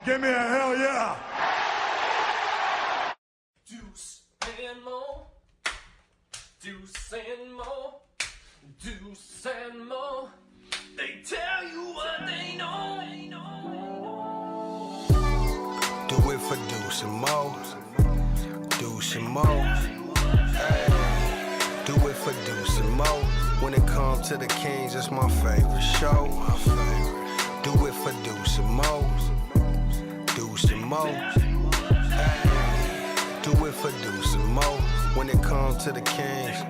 Give me a hell yeah. Deuce and Mo. Deuce and Mo. Deuce and Mo. They tell you what they know. Do it for Deuce and Mo. Deuce and Mo. Hey. Do it for Deuce and Mo. When it comes to the Kings, it's my favorite show. Do it for Deuce and Mo. Deuce and Mo. Hey. Do it for Deuce and Mo. When it comes to the Kings.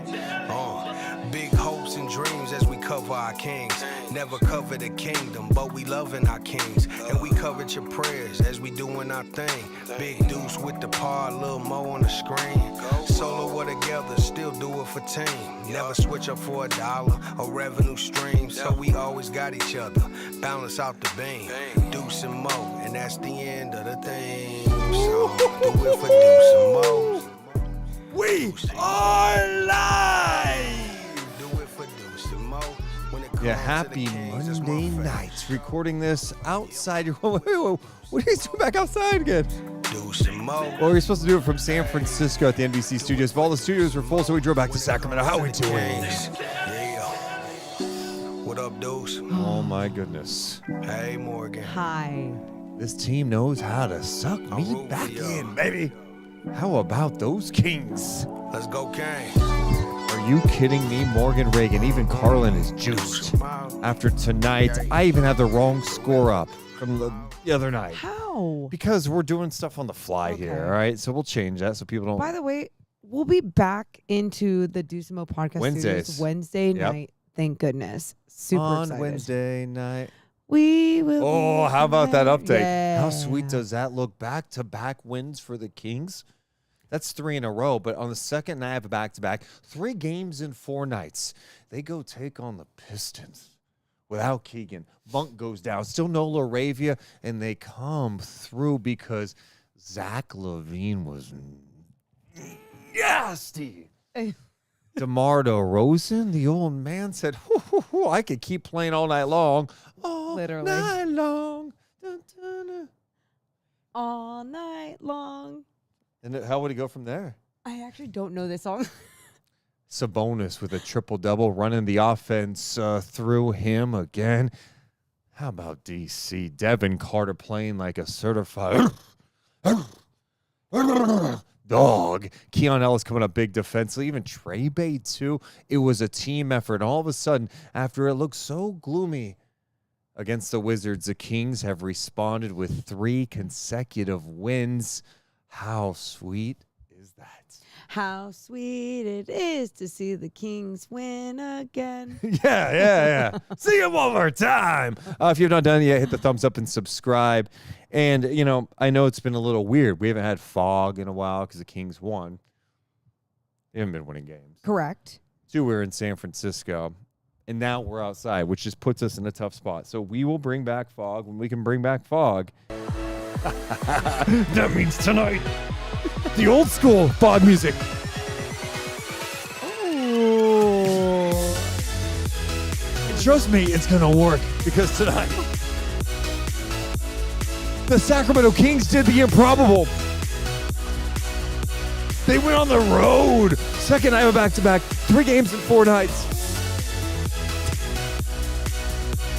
Big hopes and dreams as we cover our kings. Never cover the kingdom, but we loving our kings. And we covered your prayers as we doing our thing. Big Deuce with the par, Lil Mo on the screen. Solo or together, still do it for team. Never switch up for $1 or revenue stream. So we always got each other, balance out the beam. Deuce and Mo, and that's the end of the thing. So do it for Deuce and Mo. We are live! Yeah, happy Monday nights. Recording this outside. What are you doing back outside again? Well, we were supposed to do it from San Francisco at the NBC studios, but all the studios were full, so we drove back to Sacramento. How are we doing? Yeah. What up, Deuce? Oh, my goodness. Hey, Morgan. Hi. This team knows how to suck me back in, baby. How about those Kings? Let's go, Kings. Are you kidding me? Morgan Reagan, even Carlin is juiced. After tonight, I even had the wrong score up from the other night. How? Because we're doing stuff on the fly here, all right? So we'll change that so people don't... By the way, we'll be back into the Deuce and Mo podcast studios Wednesday night. Thank goodness. Super on excited. Wednesday night. We will. Oh, how about that update? Yeah. How sweet does that look? Back-to-back wins for the Kings. That's 3 in a row, but on the second night of a back-to-back, 3 games in 4 nights. They go take on the Pistons without Keegan. Monk goes down. Still no Laravia, and they come through because Zach LaVine was nasty. DeMar DeRozan, the old man, said, I could keep playing all night long. All Literally. night long. Dun, dun, dun. All night long. And how would he go from there? I actually don't know this song. Sabonis with a triple-double, running the offense through him again. How about DC? Devin Carter playing like a certified dog. Keon Ellis coming up big defensively. Even Trey Bay, too. It was a team effort. And all of a sudden, after it looked so gloomy against the Wizards, the Kings have responded with 3 consecutive wins. How sweet is that? How sweet it is to see the Kings win again. Yeah. See it one more time. If you've not done it yet, hit the thumbs up and subscribe. And, I know it's been a little weird. We haven't had fog in a while because the Kings won. They haven't been winning games. Correct. 2, we were in San Francisco. And now we're outside, which just puts us in a tough spot. So we will bring back fog when we can bring back fog. That means tonight, the old school fog music. Oh. And trust me, it's going to work because tonight, the Sacramento Kings did the improbable. They went on the road. Second night of back-to-back, 3 games in 4 nights.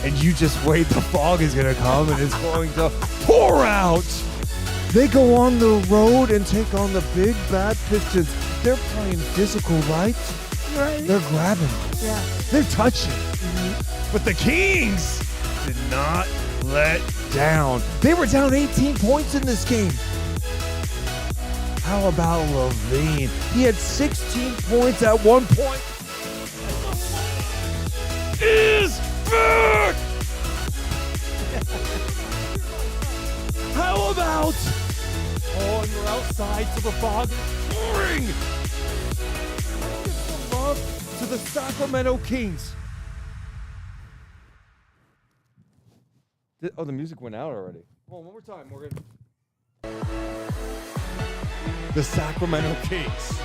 And you just wait, the fog is going to come and it's going to pour out. They go on the road and take on the big bad Pistons. They're playing physical, right? They're grabbing. Yeah. They're touching. Mm-hmm. But the Kings did not let down. They were down 18 points in this game. How about LaVine? He had 16 points at one point. Is back! How about you're outside so the fog is pouring? Give some love to the Sacramento Kings. The music went out already. Come on, one more time, Morgan. The Sacramento Kings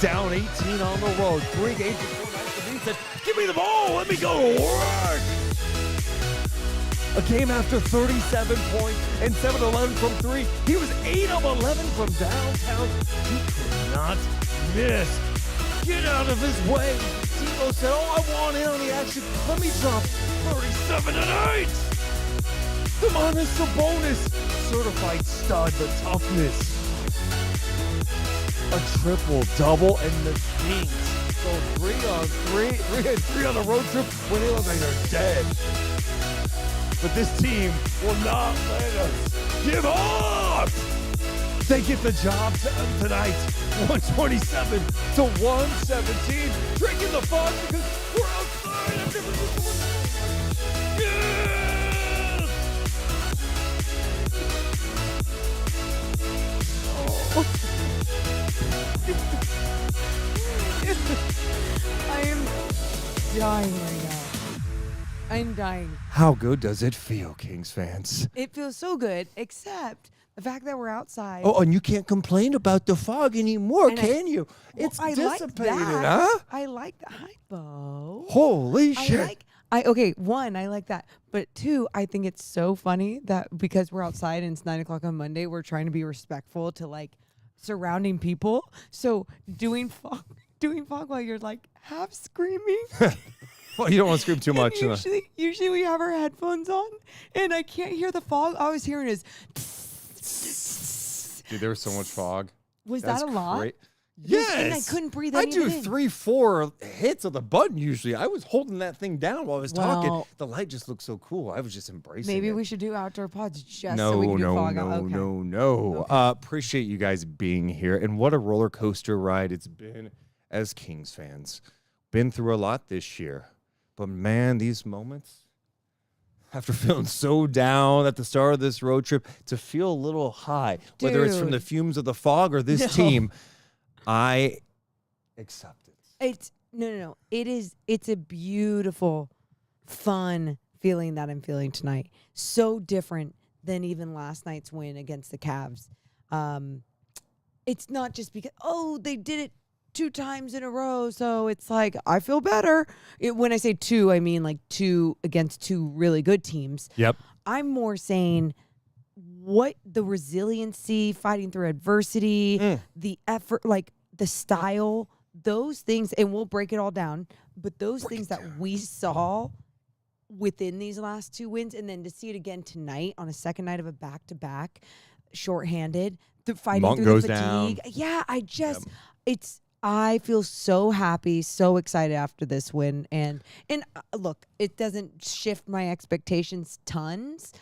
down 18 on the road. 3 games before night. The said, give me the ball. Let me go to work. A game after 37 points and 7 of 11 from 3. He was 8 of 11 from downtown. He could not miss. Get out of his way. Tebow said, I want in on the action. Let me drop 37 tonight. DeMar Sabonis, certified stud, the toughness. A triple-double, and the Kings go 3 on the road trip when they look like they're dead. But this team will not let us give up. They get the job done tonight, 127 to 117. Drinking the fog because we're outside. I've never used the word. Yes! Oh. I am dying right now. I'm dying. How good does it feel, Kings fans? It feels so good, except the fact that we're outside. Oh, and you can't complain about the fog anymore, And can you? It's I dissipated, like that. huh? I like that. Hi, Bo. Holy shit. One, I like that. But two, I think it's so funny that because we're outside and it's 9 o'clock on Monday, we're trying to be respectful to like surrounding people. So doing fog while you're like half screaming. Well, you don't want to scream too much. Usually we have our headphones on and I can't hear the fog. All I was hearing is Dude, there was so much fog. Was that a lot? Yes. And I couldn't breathe. I do 3-4 hits of the button usually. I was holding that thing down while I was talking. The light just looked so cool. I was just embracing it. Maybe we should do outdoor pods just so we can do fog out. No. Okay. Appreciate you guys being here. And what a roller coaster ride it's been as Kings fans. Been through a lot this year. But man, these moments, after feeling so down at the start of this road trip, to feel a little high, whether it's from the fumes of the fog or this team, I accept it. It's no. It's a beautiful, fun feeling that I'm feeling tonight. So different than even last night's win against the Cavs. It's not just because they did it 2 times in a row, so it's like I feel better. When I say 2, I mean like 2 against 2 really good teams. Yep. I'm more saying what the resiliency, fighting through adversity, the effort, like the style, those things, and we'll break it all down, but those things that we saw within these last 2 wins, and then to see it again tonight on a second night of a back-to-back, shorthanded, fighting Monk through goes the fatigue. down. Yeah, I feel so happy, so excited after this win. And look, it doesn't shift my expectations tons,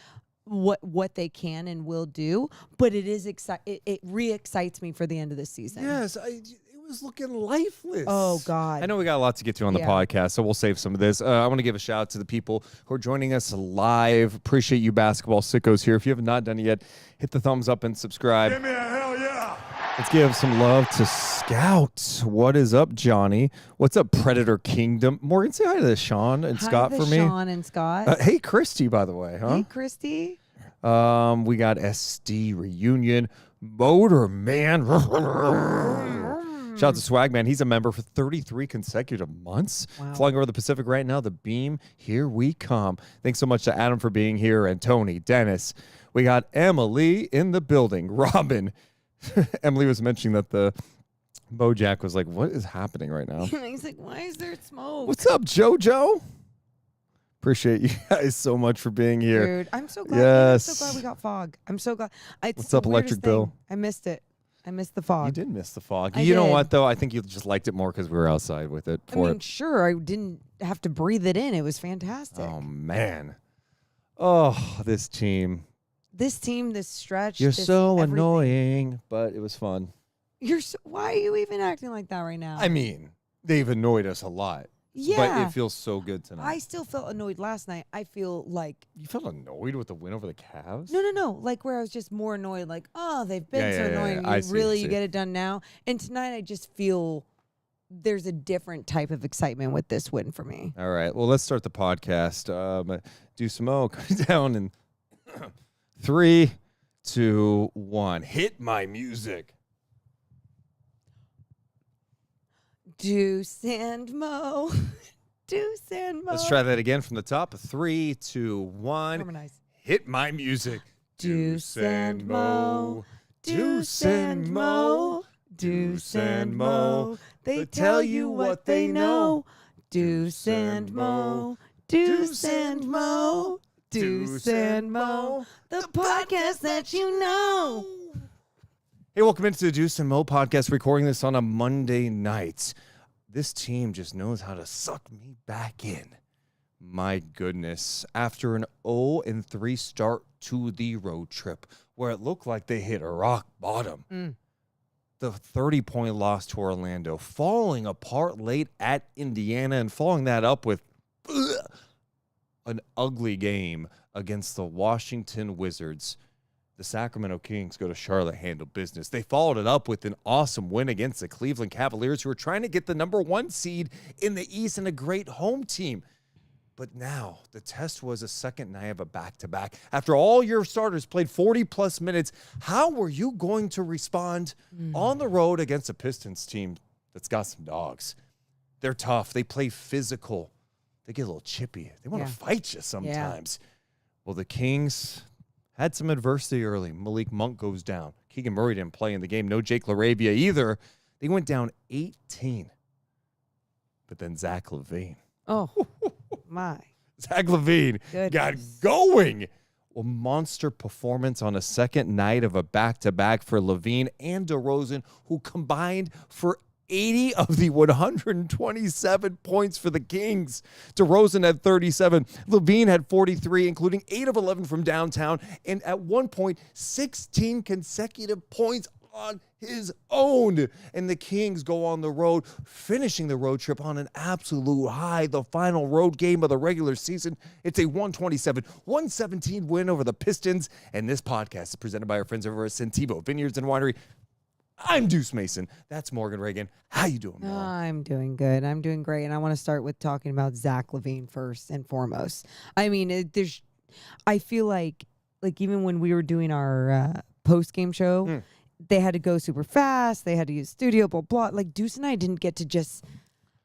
what they can and will do, but it is it re-excites me for the end of the season. Yes, it was looking lifeless. Oh, God. I know we got a lot to get to on the podcast, so we'll save some of this. I want to give a shout out to the people who are joining us live. Appreciate you, basketball sickos here. If you have not done it yet, hit the thumbs up and subscribe. Give me a hell yeah. Let's give some love to Scout. What is up, Johnny? What's up, Predator Kingdom? Morgan, say hi to Sean and Scott for me. Sean and Scott. Hey, Christy, by the way, huh? Hey, Christy. We got SD Reunion. Motor Man. Shout out to Swagman. He's a member for 33 consecutive months. Wow. Flying over the Pacific right now. The beam, here we come. Thanks so much to Adam for being here, and Tony, Dennis. We got Emily in the building. Robin. Emily was mentioning that the BoJack was like, what is happening right now? He's like, why is there smoke? What's up, JoJo? Appreciate you guys so much for being here. Dude, I'm so glad. Yes. I'm so glad we got fog. I'm so glad. What's up, Electric Bill? I missed it. I missed the fog. You did miss the fog. I You know did. what, though? I think you just liked it more because we were outside with it for it. Sure, I didn't have to breathe it in. It was fantastic. Oh, man. Oh, this team. This stretch. You're this so everything. annoying, but it was fun. Why are you even acting like that right now? I mean, they've annoyed us a lot. yeah. But it feels so good tonight. I still felt annoyed last night. I feel like You felt annoyed with the win over the Cavs? no. Like where I was just more annoyed. Like, oh, they've been so annoying. I You see, really I you see. get it done now. And tonight I just feel there's a different type of excitement with this win for me. All right. Well, let's start the podcast. Deuce and Mo, come down in 3, 2, 1. Hit my music. Deuce and Mo. Deuce and Mo. Let's try that again from the top. 3, 2, 1. Harmonize. Hit my music. Deuce and Mo. Deuce and Mo. Deuce and Mo. They tell you what they know. Deuce and Mo. Deuce and Mo. Deuce and Mo. The podcast that you know. Hey, welcome into the Deuce and Mo podcast, recording this on a Monday night. This team just knows how to suck me back in. My goodness. After an 0-3 start to the road trip, where it looked like they hit a rock bottom, the 30-point loss to Orlando, falling apart late at Indiana, and following that up with an ugly game against the Washington Wizards. The Sacramento Kings go to Charlotte, handle business. They followed it up with an awesome win against the Cleveland Cavaliers, who are trying to get the number 1 seed in the East and a great home team. But now the test was a second night of a back-to-back. After all your starters played 40-plus minutes, how were you going to respond on the road against a Pistons team that's got some dogs? They're tough. They play physical. They get a little chippy. They want to fight you sometimes. Well, the Kings had some adversity early. Malik Monk goes down. Keegan Murray didn't play in the game. No Jake LaRavia either. They went down 18. But then Zach LaVine. Oh, my. Zach LaVine got going. Well, monster performance on a second night of a back-to-back for LaVine and DeRozan, who combined for 80 of the 127 points for the Kings. DeRozan had 37. LaVine had 43, including 8 of 11 from downtown, and at one point, 16 consecutive points on his own. And the Kings go on the road, finishing the road trip on an absolute high. The final road game of the regular season. It's a 127-117 win over the Pistons. And this podcast is presented by our friends over at Sentivo Vineyards and Winery. I'm Deuce Mason. That's Morgan Reagan. How you doing, Mom? I'm doing good. I'm doing great. And I want to start with talking about Zach LaVine first and foremost. I mean, I feel like even when we were doing our post-game show, they had to go super fast. They had to use studio, blah, blah. Like, Deuce and I didn't get to just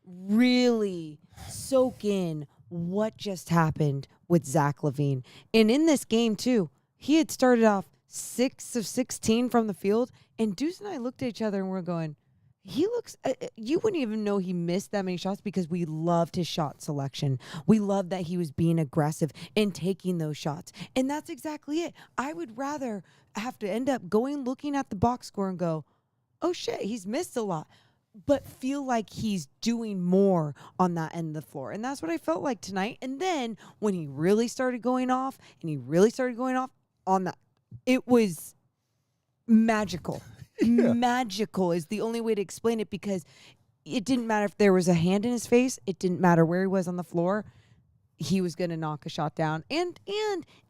really soak in what just happened with Zach LaVine. And in this game, too, he had started off 6 of 16 from the field. And Deuce and I looked at each other and we're going, he looks, you wouldn't even know he missed that many shots because we loved his shot selection. We loved that he was being aggressive and taking those shots. And that's exactly it. I would rather have to end up looking at the box score and go, oh shit, he's missed a lot, but feel like he's doing more on that end of the floor. And that's what I felt like tonight. And then when he really started going off on that, it was magical. Magical is the only way to explain it, because it didn't matter if there was a hand in his face. It didn't matter where he was on the floor. He was going to knock a shot down. And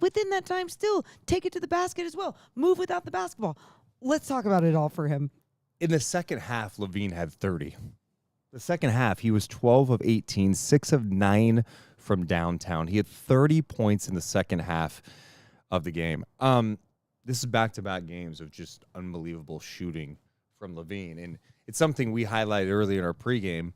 within that time, still take it to the basket as well. Move without the basketball. Let's talk about it all for him. In the second half, LaVine had 30. The second half, he was 12 of 18, 6 of 9 from downtown. He had 30 points in the second half of the game. This is back-to-back games of just unbelievable shooting from LaVine. And it's something we highlighted earlier in our pregame.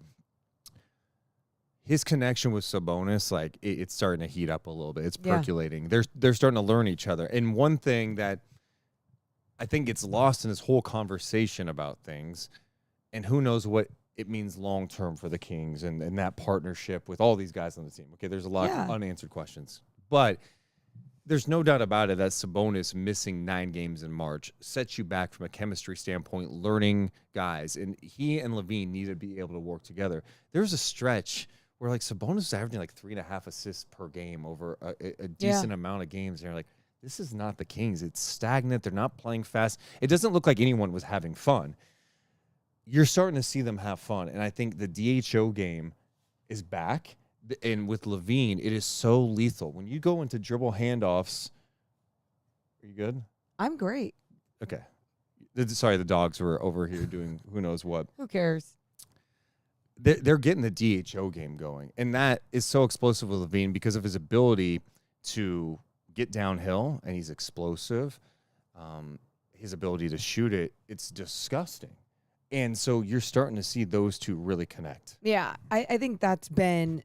His connection with Sabonis, like, it's starting to heat up a little bit. It's percolating. They're starting to learn each other. And one thing that I think gets lost in this whole conversation about things, and who knows what it means long-term for the Kings and that partnership with all these guys on the team. Okay, there's a lot of unanswered questions. But there's no doubt about it that Sabonis missing 9 games in March sets you back from a chemistry standpoint, learning guys. And he and LaVine need to be able to work together. There's a stretch where, like, Sabonis is averaging like 3.5 assists per game over a decent amount of games. And you're like, this is not the Kings. It's stagnant. They're not playing fast. It doesn't look like anyone was having fun. You're starting to see them have fun. And I think the DHO game is back. And with LaVine, it is so lethal. When you go into dribble handoffs, are you good? I'm great. Okay. Sorry, the dogs were over here doing who knows what. Who cares? They're getting the DHO game going. And that is so explosive with LaVine because of his ability to get downhill, and he's explosive. His ability to shoot it, it's disgusting. And so you're starting to see those two really connect. Yeah, I think that's been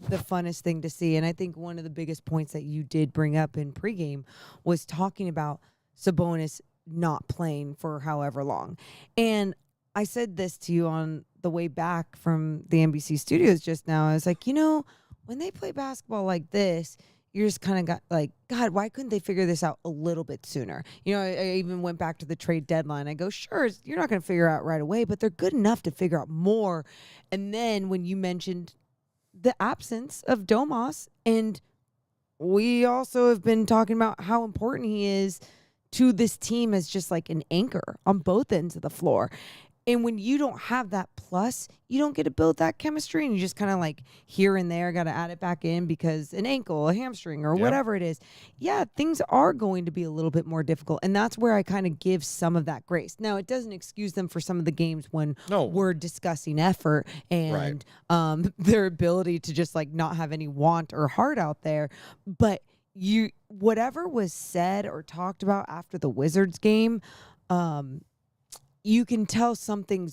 the funnest thing to see. And I think one of the biggest points that you did bring up in pregame was talking about Sabonis not playing for however long. And I said this to you on the way back from the NBC studios just now. I was like, when they play basketball like this, you're just kind of got like, God, why couldn't they figure this out a little bit sooner? I even went back to the trade deadline. I go, sure, you're not going to figure out right away, but they're good enough to figure out more. And then when you mentioned the absence of Domas, and we also have been talking about how important he is to this team as just like an anchor on both ends of the floor. And when you don't have that plus, you don't get to build that chemistry, and you just kind of like here and there got to add it back in because an ankle, a hamstring, or whatever it is. Yeah, things are going to be a little bit more difficult, and that's where I kind of give some of that grace. Now, it doesn't excuse them for some of the games when we're discussing effort and their ability to just like not have any want or heart out there. But whatever was said or talked about after the Wizards game, you can tell something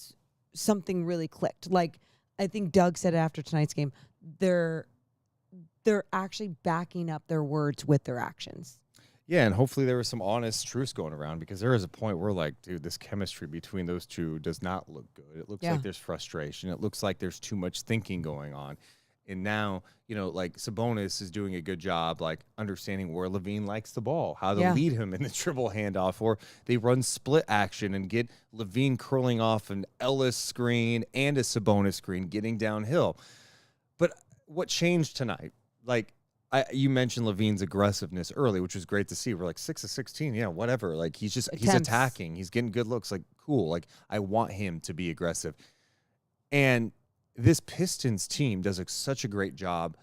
really clicked. Like I think Doug said it after tonight's game, they're actually backing up their words with their actions. Yeah, and hopefully there was some honest truths going around, because there is a point where like, dude, this chemistry between those two does not look good. It looks like there's frustration. It looks like there's too much thinking going on. And now, like Sabonis is doing a good job, like understanding where LaVine likes the ball, how to lead him in the dribble handoff, or they run split action and get LaVine curling off an Ellis screen and a Sabonis screen, getting downhill. But what changed tonight? Like you mentioned LaVine's aggressiveness early, which was great to see. We're like 6 of 16, yeah, whatever. Like he's attacking, he's getting good looks. Like cool. Like I want him to be aggressive, and this Pistons team does such a great job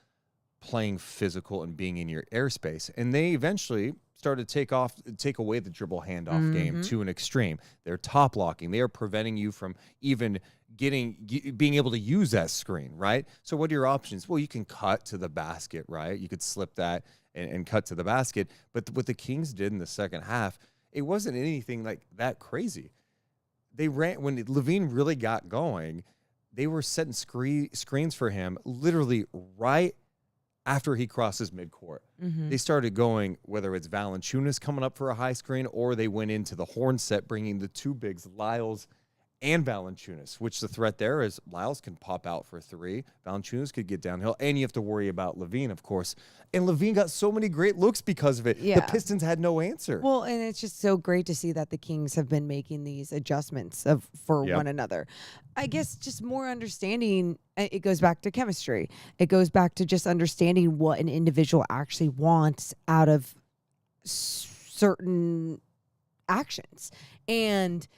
playing physical and being in your airspace. And they eventually started to take away the dribble handoff game to an extreme. They're top locking. They are preventing you from even being able to use that screen, right? So what are your options? Well, you can cut to the basket, right? You could slip that and cut to the basket. But what the Kings did in the second half, it wasn't anything like that crazy. They ran when LaVine really got going. They were setting screens for him literally right after he crosses midcourt. They started going, whether it's Valanciunas coming up for a high screen, or they went into the horn set, bringing the two bigs, Lyles and Valanciunas, which the threat there is Lyles can pop out for three. Valanciunas could get downhill, and you have to worry about LaVine, of course. And LaVine got so many great looks because of it. Yeah. The Pistons had no answer. Well, and it's just so great to see that the Kings have been making these adjustments for one another. I guess just more understanding, it goes back to chemistry. It goes back to just understanding what an individual actually wants out of certain actions. And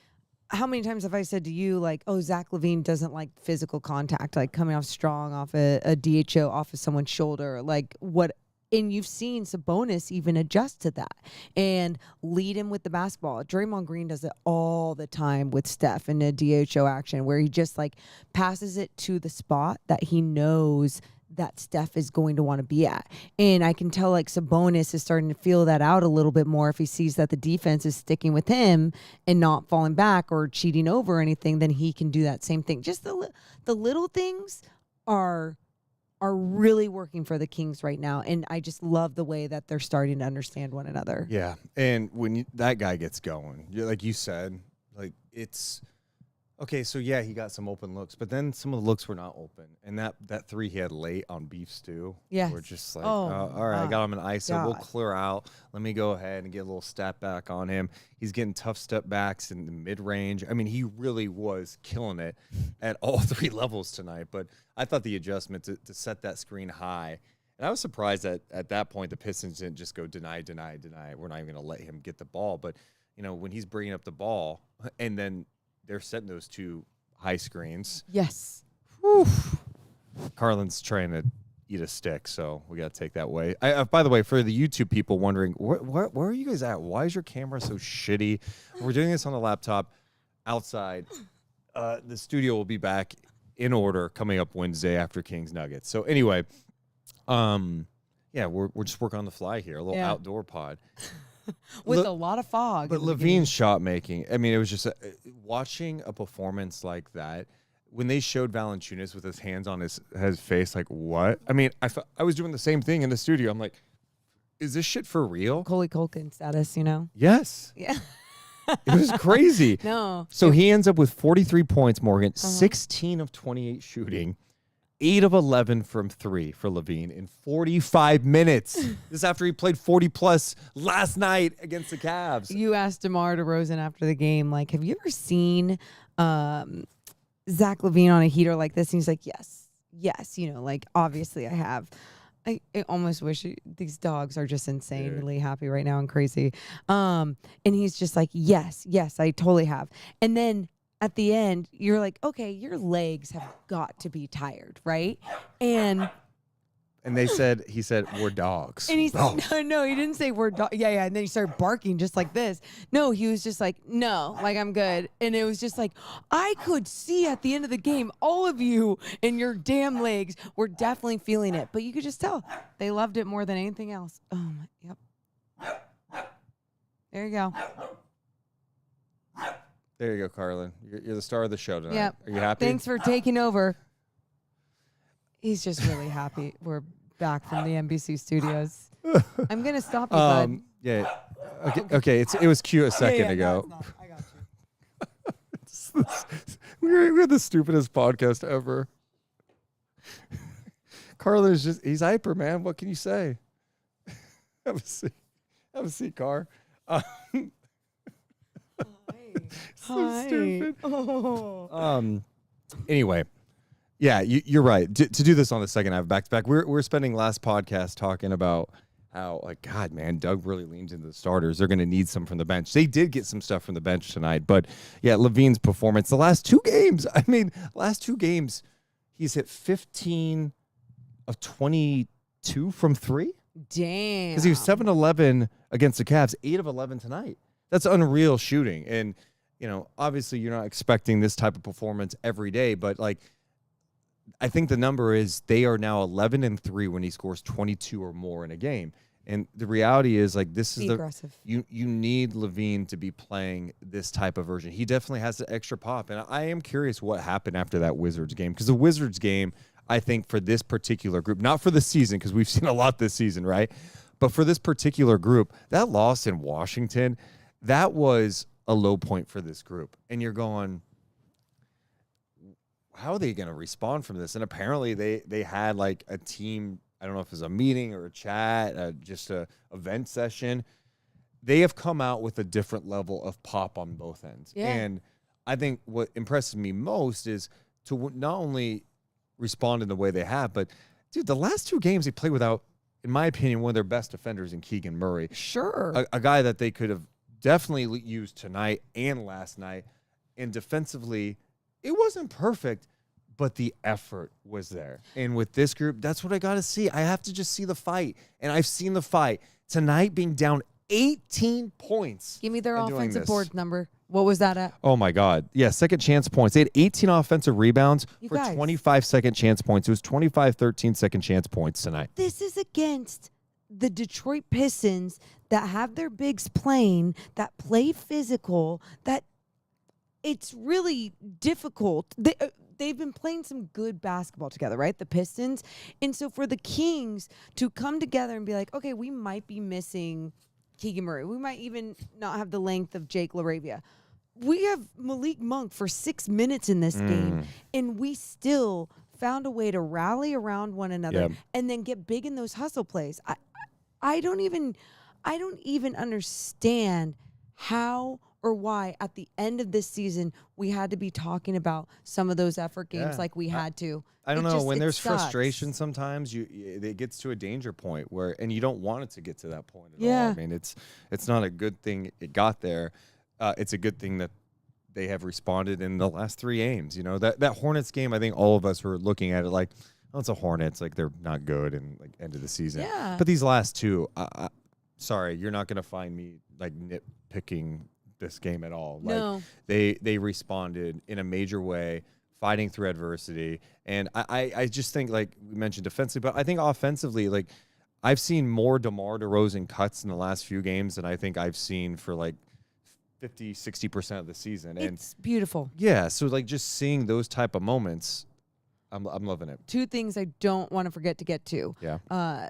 how many times have I said to you, like, oh, Zach LaVine doesn't like physical contact, like coming off strong off a DHO off of someone's shoulder, like what? And you've seen Sabonis even adjust to that and lead him with the basketball. Draymond Green does it all the time with Steph in a DHO action, where he just like passes it to the spot that he knows that Steph is going to want to be at. And I can tell like Sabonis is starting to feel that out a little bit more. If he sees that the defense is sticking with him and not falling back or cheating over anything, then he can do that same thing. Just the little things are really working for the Kings right now. And I just love the way that they're starting to understand one another. Yeah. And when that guy gets going, like you said, like it's okay. So yeah, he got some open looks, but then some of the looks were not open. And that three he had late on beef stew. Yes. We're just like, all right, I got him an ISO. We'll clear out. Let me go ahead and get a little step back on him. He's getting tough step backs in the mid range. I mean, he really was killing it at all three levels tonight. But I thought the adjustment to set that screen high, and I was surprised that at that point the Pistons didn't just go deny. We're not even going to let him get the ball. But when he's bringing up the ball, and then they're setting those two high screens. Yes. Whew. Carlin's trying to eat a stick, so we got to take that way. By the way, for the YouTube people wondering, where are you guys at? Why is your camera so shitty? We're doing this on the laptop outside. The studio will be back in order coming up Wednesday after Kings Nuggets. So anyway, we're just working on the fly here, a little outdoor pod. with a lot of fog. But LaVine's shot making, I mean, it was just watching a performance like that. When they showed Valanciunas with his hands on his face, like, what? I mean, I was doing the same thing in the studio. I'm like, is this shit for real? Macaulay Culkin status, you know? Yes. Yeah. It was crazy. No. So he ends up with 43 points, Morgan, 16 of 28 shooting, 8 of 11 from 3 for LaVine in 45 minutes. This is after he played 40-plus last night against the Cavs. You asked DeMar DeRozan after the game, like, have you ever seen Zach LaVine on a heater like this? And he's like, yes, you know, like, obviously I have. I almost wish these dogs are just insanely happy right now and crazy. And he's just like, yes, I totally have. And then at the end, you're like, okay, your legs have got to be tired, right? And he said, we're dogs. And he's like, no, he didn't say we're dogs. Yeah. And then he started barking just like this. No, he was just like, no, like, I'm good. And it was just like, I could see at the end of the game, all of you and your damn legs were definitely feeling it. But you could just tell they loved it more than anything else. Oh, my, yep. There you go. There you go, Carlin. You're the star of the show tonight. Yep. Are you happy? Thanks for taking over. He's just really happy. We're back from the NBC studios. I'm going to stop you, bud. Yeah. Okay. It was cute a second ago. No, I got you. We're the stupidest podcast ever. Carlin's he's hyper, man. What can you say? Have a seat, Car. So stupid. Oh. Anyway, yeah, you're right. To do this on the second half back to back, we're spending last podcast talking about how, like, God, man, Doug really leans into the starters. They're going to need some from the bench. They did get some stuff from the bench tonight, but yeah, LaVine's performance the last 2 games. I mean, last 2 games, he's hit 15 of 22 from 3. Damn. Because he was 7-11 against the Cavs, 8 of 11 tonight. That's unreal shooting. And, you know, obviously you're not expecting this type of performance every day, but, like, I think the number is they are now 11-3 when he scores 22 or more in a game. And the reality is, like, this is aggressive. You need LaVine to be playing this type of version. He definitely has the extra pop. And I am curious what happened after that Wizards game, because the Wizards game, I think for this particular group, not for the season, because we've seen a lot this season, right? But for this particular group, that loss in Washington, that was a low point for this group. And you're going, how are they going to respond from this? And apparently they had, like, a team, I don't know if it was a meeting or a chat, just a event session. They have come out with a different level of pop on both ends. Yeah. And I think what impresses me most is to not only respond in the way they have, but, dude, the last 2 games they played without, in my opinion, one of their best defenders in Keegan Murray. Sure. A guy that they could have definitely used tonight and last night. And defensively, it wasn't perfect, but the effort was there. And with this group, that's what I got to see. I have to just see the fight. And I've seen the fight. Tonight being down 18 points. Give me their and doing offensive this. board number. What was that at? Oh, my God. Yeah, second chance points. They had 18 offensive rebounds You for guys. 25 second chance points. It was 25-13 second chance points tonight. This is against the Detroit Pistons that have their bigs playing, that play physical, that it's really difficult. They've been playing some good basketball together, right? The Pistons. And so for the Kings to come together and be like, okay, we might be missing Keegan Murray. We might even not have the length of Jake LaRavia. We have Malik Monk for 6 minutes in this game, and we still found a way to rally around one another and then get big in those hustle plays. I don't even understand how or why at the end of this season we had to be talking about some of those effort games like we had to. I don't It know. just- When it there's sucks. frustration, sometimes it gets to a danger point where, and you don't want it to get to that point at Yeah. all. I mean, it's not a good thing it got there. It's a good thing that they have responded in the last 3 games. You know, that Hornets game, I think all of us were looking at it like, oh, it's a Hornets, like they're not good and like end of the season. Yeah. But these last 2, sorry, you're not going to find me like nitpicking this game at all. Like, No. they responded in a major way, fighting through adversity. And I just think, like we mentioned defensively, but I think offensively, like, I've seen more DeMar DeRozan cuts in the last few games than I think I've seen for like 50, 60% of the season. And It's beautiful. yeah, so like just seeing those type of moments, I'm loving it. Two things I don't want to forget to get to. Yeah.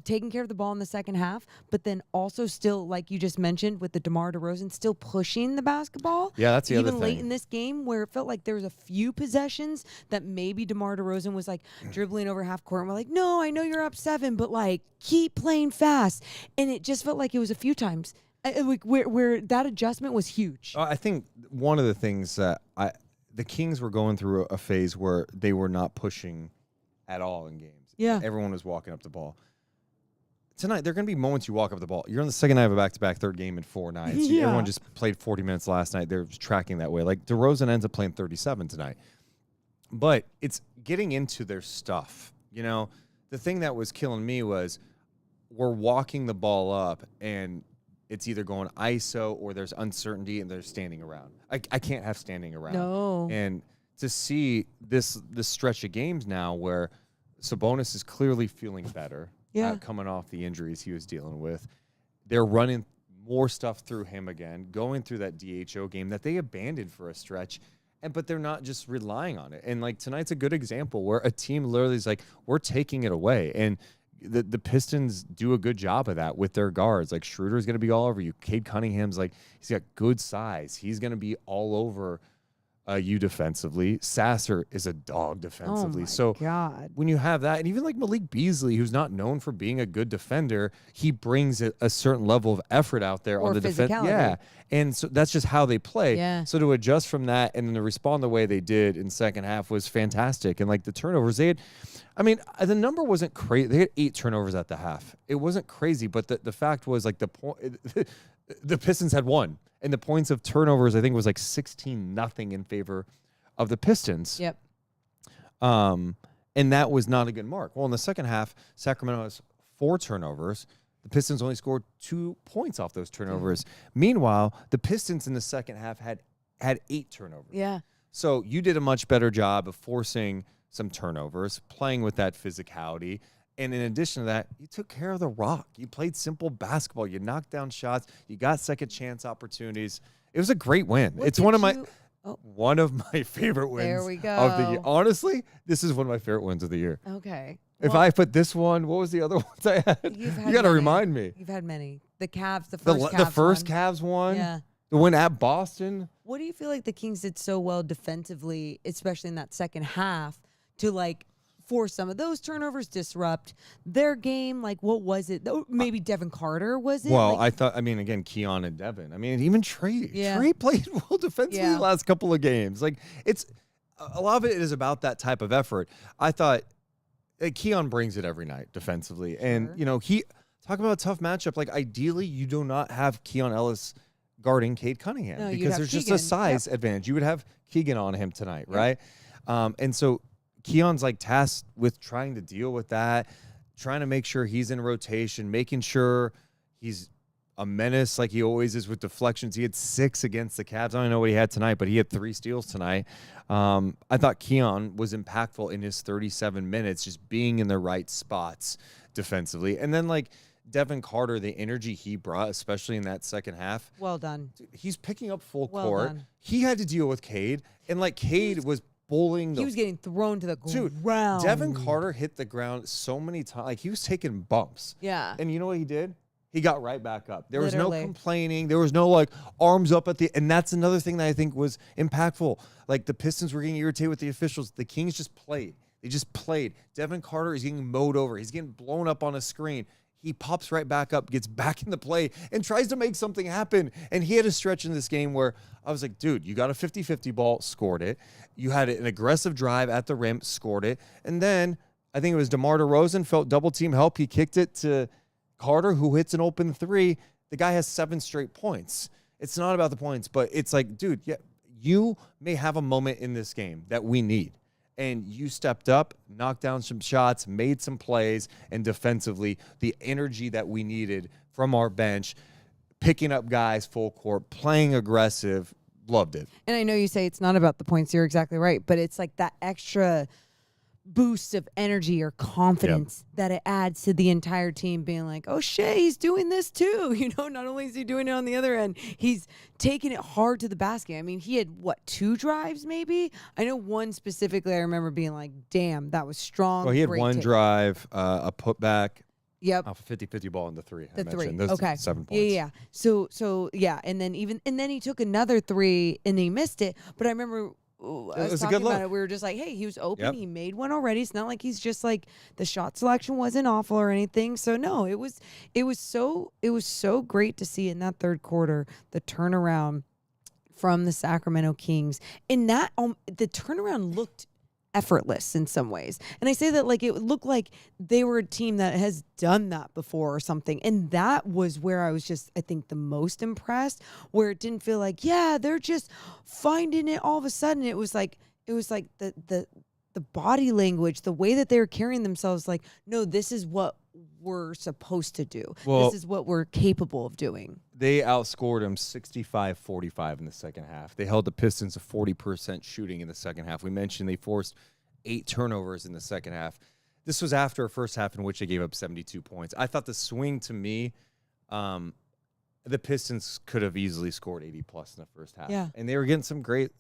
Taking care of the ball in the second half, but then also still, like you just mentioned, with the DeMar DeRozan, still pushing the basketball. Yeah, that's the other Even late thing. in this game where it felt like there was a few possessions that maybe DeMar DeRozan was like dribbling over half court and we're like, no, I know you're up 7, but like keep playing fast. And it just felt like it was a few times where that adjustment was huge. I think one of the things that the Kings were going through a phase where they were not pushing at all in games. Yeah. Everyone was walking up the ball. Tonight, there are going to be moments you walk up the ball. You're on the second night of a back-to-back third game in 4 nights. Yeah. Everyone just played 40 minutes last night. They're tracking that way. Like, DeRozan ends up playing 37 tonight. But it's getting into their stuff. You know, the thing that was killing me was we're walking the ball up, and it's either going ISO or there's uncertainty, and they're standing around. I can't have standing around. No. And to see this stretch of games now where Sabonis is clearly feeling better. Yeah. Coming off the injuries he was dealing with. They're running more stuff through him again, going through that DHO game that they abandoned for a stretch, but they're not just relying on it. And, like, tonight's a good example where a team literally is like, we're taking it away. And the Pistons do a good job of that with their guards. Like, Schroeder's going to be all over you. Cade Cunningham's, like, he's got good size. He's going to be all over you defensively. Sasser is a dog defensively. Oh my God. When you have that, and even like Malik Beasley, who's not known for being a good defender, he brings a certain level of effort out there Or on the defense. physicality. Yeah, and so that's just how they play. Yeah. So to adjust from that and then to respond the way they did in second half was fantastic. And like the turnovers, they had, I mean, the number wasn't crazy. They had 8 turnovers at the half. It wasn't crazy, but the fact was like the Pistons had 1. And the points of turnovers, I think, was like 16-0 in favor of the Pistons. Yep. And that was not a good mark. Well, in the second half, Sacramento has 4 turnovers. The Pistons only scored 2 points off those turnovers. Meanwhile, the Pistons in the second half had 8 turnovers. Yeah. So you did a much better job of forcing some turnovers, playing with that physicality. And in addition to that, you took care of the rock. You played simple basketball. You knocked down shots. You got second chance opportunities. It was a great win. It's one of my favorite wins There we of the year. go. Honestly, this is one of my favorite wins of the year. Okay. If Well, I put this one, what was the other ones I had? You've had You got to many. remind me. You've had many. The Cavs, the The first Cavs first one. Cavs one. Yeah. The win at Boston. What do you feel like the Kings did so well defensively, especially in that second half, to like force some of those turnovers, disrupt their game? Like, what was it? Maybe Devin Carter, was it? Well, Like, again, Keon and Devin. I mean, even Trey. Yeah. Trey played well defensively Yeah. the last couple of games. Like, it's a lot of it is about that type of effort. I thought Keon brings it every night defensively. And, Sure. you know, talk about a tough matchup. Like, ideally, you do not have Keon Ellis guarding Cade Cunningham No, you'd because have there's just Keegan. a size advantage. You would have Keegan on him tonight, right? And so Keon's like tasked with trying to deal with that, trying to make sure he's in rotation, making sure he's a menace like he always is with deflections. He had 6 against the Cavs. I don't know what he had tonight, but he had 3 steals tonight. I thought Keon was impactful in his 37 minutes, just being in the right spots defensively. And then like Devin Carter, the energy he brought, especially in that second half, well done. he's picking up full Well court. done. He had to deal with Cade, and like Cade was bullying the He was getting thrown to the Dude, ground. Devin Carter hit the ground so many times. Like, he was taking bumps. Yeah. And you know what he did? He got right back up. There was no Literally. complaining. There was no, like, arms up at the – and that's another thing that I think was impactful. Like, the Pistons were getting irritated with the officials. The Kings just played. They just played. Devin Carter is getting mowed over. He's getting blown up on a screen. He pops right back up, gets back in the play, and tries to make something happen. And he had a stretch in this game where I was like, dude, you got a 50-50 ball, scored it. You had an aggressive drive at the rim, scored it. And then I think it was DeMar DeRozan, felt double-team help. He kicked it to Carter, who hits an open 3. The guy has 7 straight points. It's not about the points, but it's like, dude, yeah, you may have a moment in this game that we need. And you stepped up, knocked down some shots, made some plays, and defensively, the energy that we needed from our bench, picking up guys full court, playing aggressive, loved it. And I know you say it's not about the points. You're exactly right. But it's like that extra boost of energy or confidence that it adds to the entire team being like, oh shit, he's doing this too. Not only is he doing it on the other end, he's taking it hard to the basket. I mean, he had 2 drives maybe? I know one specifically I remember being like, damn, that was strong. Well, he had great one take. drive, a putback. Yep. Off a 50-50 ball in the 3. The I 3. Those Okay. 7 points. Yeah. So yeah, and then he took another 3 and he missed it. But I remember I was a talking good about look. it. We were just like, hey, he was open. Yep. He made one already. It's not like he's just like the shot selection wasn't awful or anything. So no, it was so great to see in that third quarter the turnaround from the Sacramento Kings. And that the turnaround looked effortless in some ways. And I say that like it looked like they were a team that has done that before or something. And that was where I was just, I think, the most impressed, where it didn't feel like, yeah, they're just finding it all of a sudden. It was like the body language, the way that they were carrying themselves, like, no, this is what we're supposed to do. Well, this is what we're capable of doing. They outscored them 65-45 in the second half. They held the Pistons to 40% shooting in the second half. We mentioned they forced 8 turnovers in the second half. This was after a first half in which they gave up 72 points. I thought the swing to me, the Pistons could have easily scored 80+ in the first half. Yeah. And they were getting some great,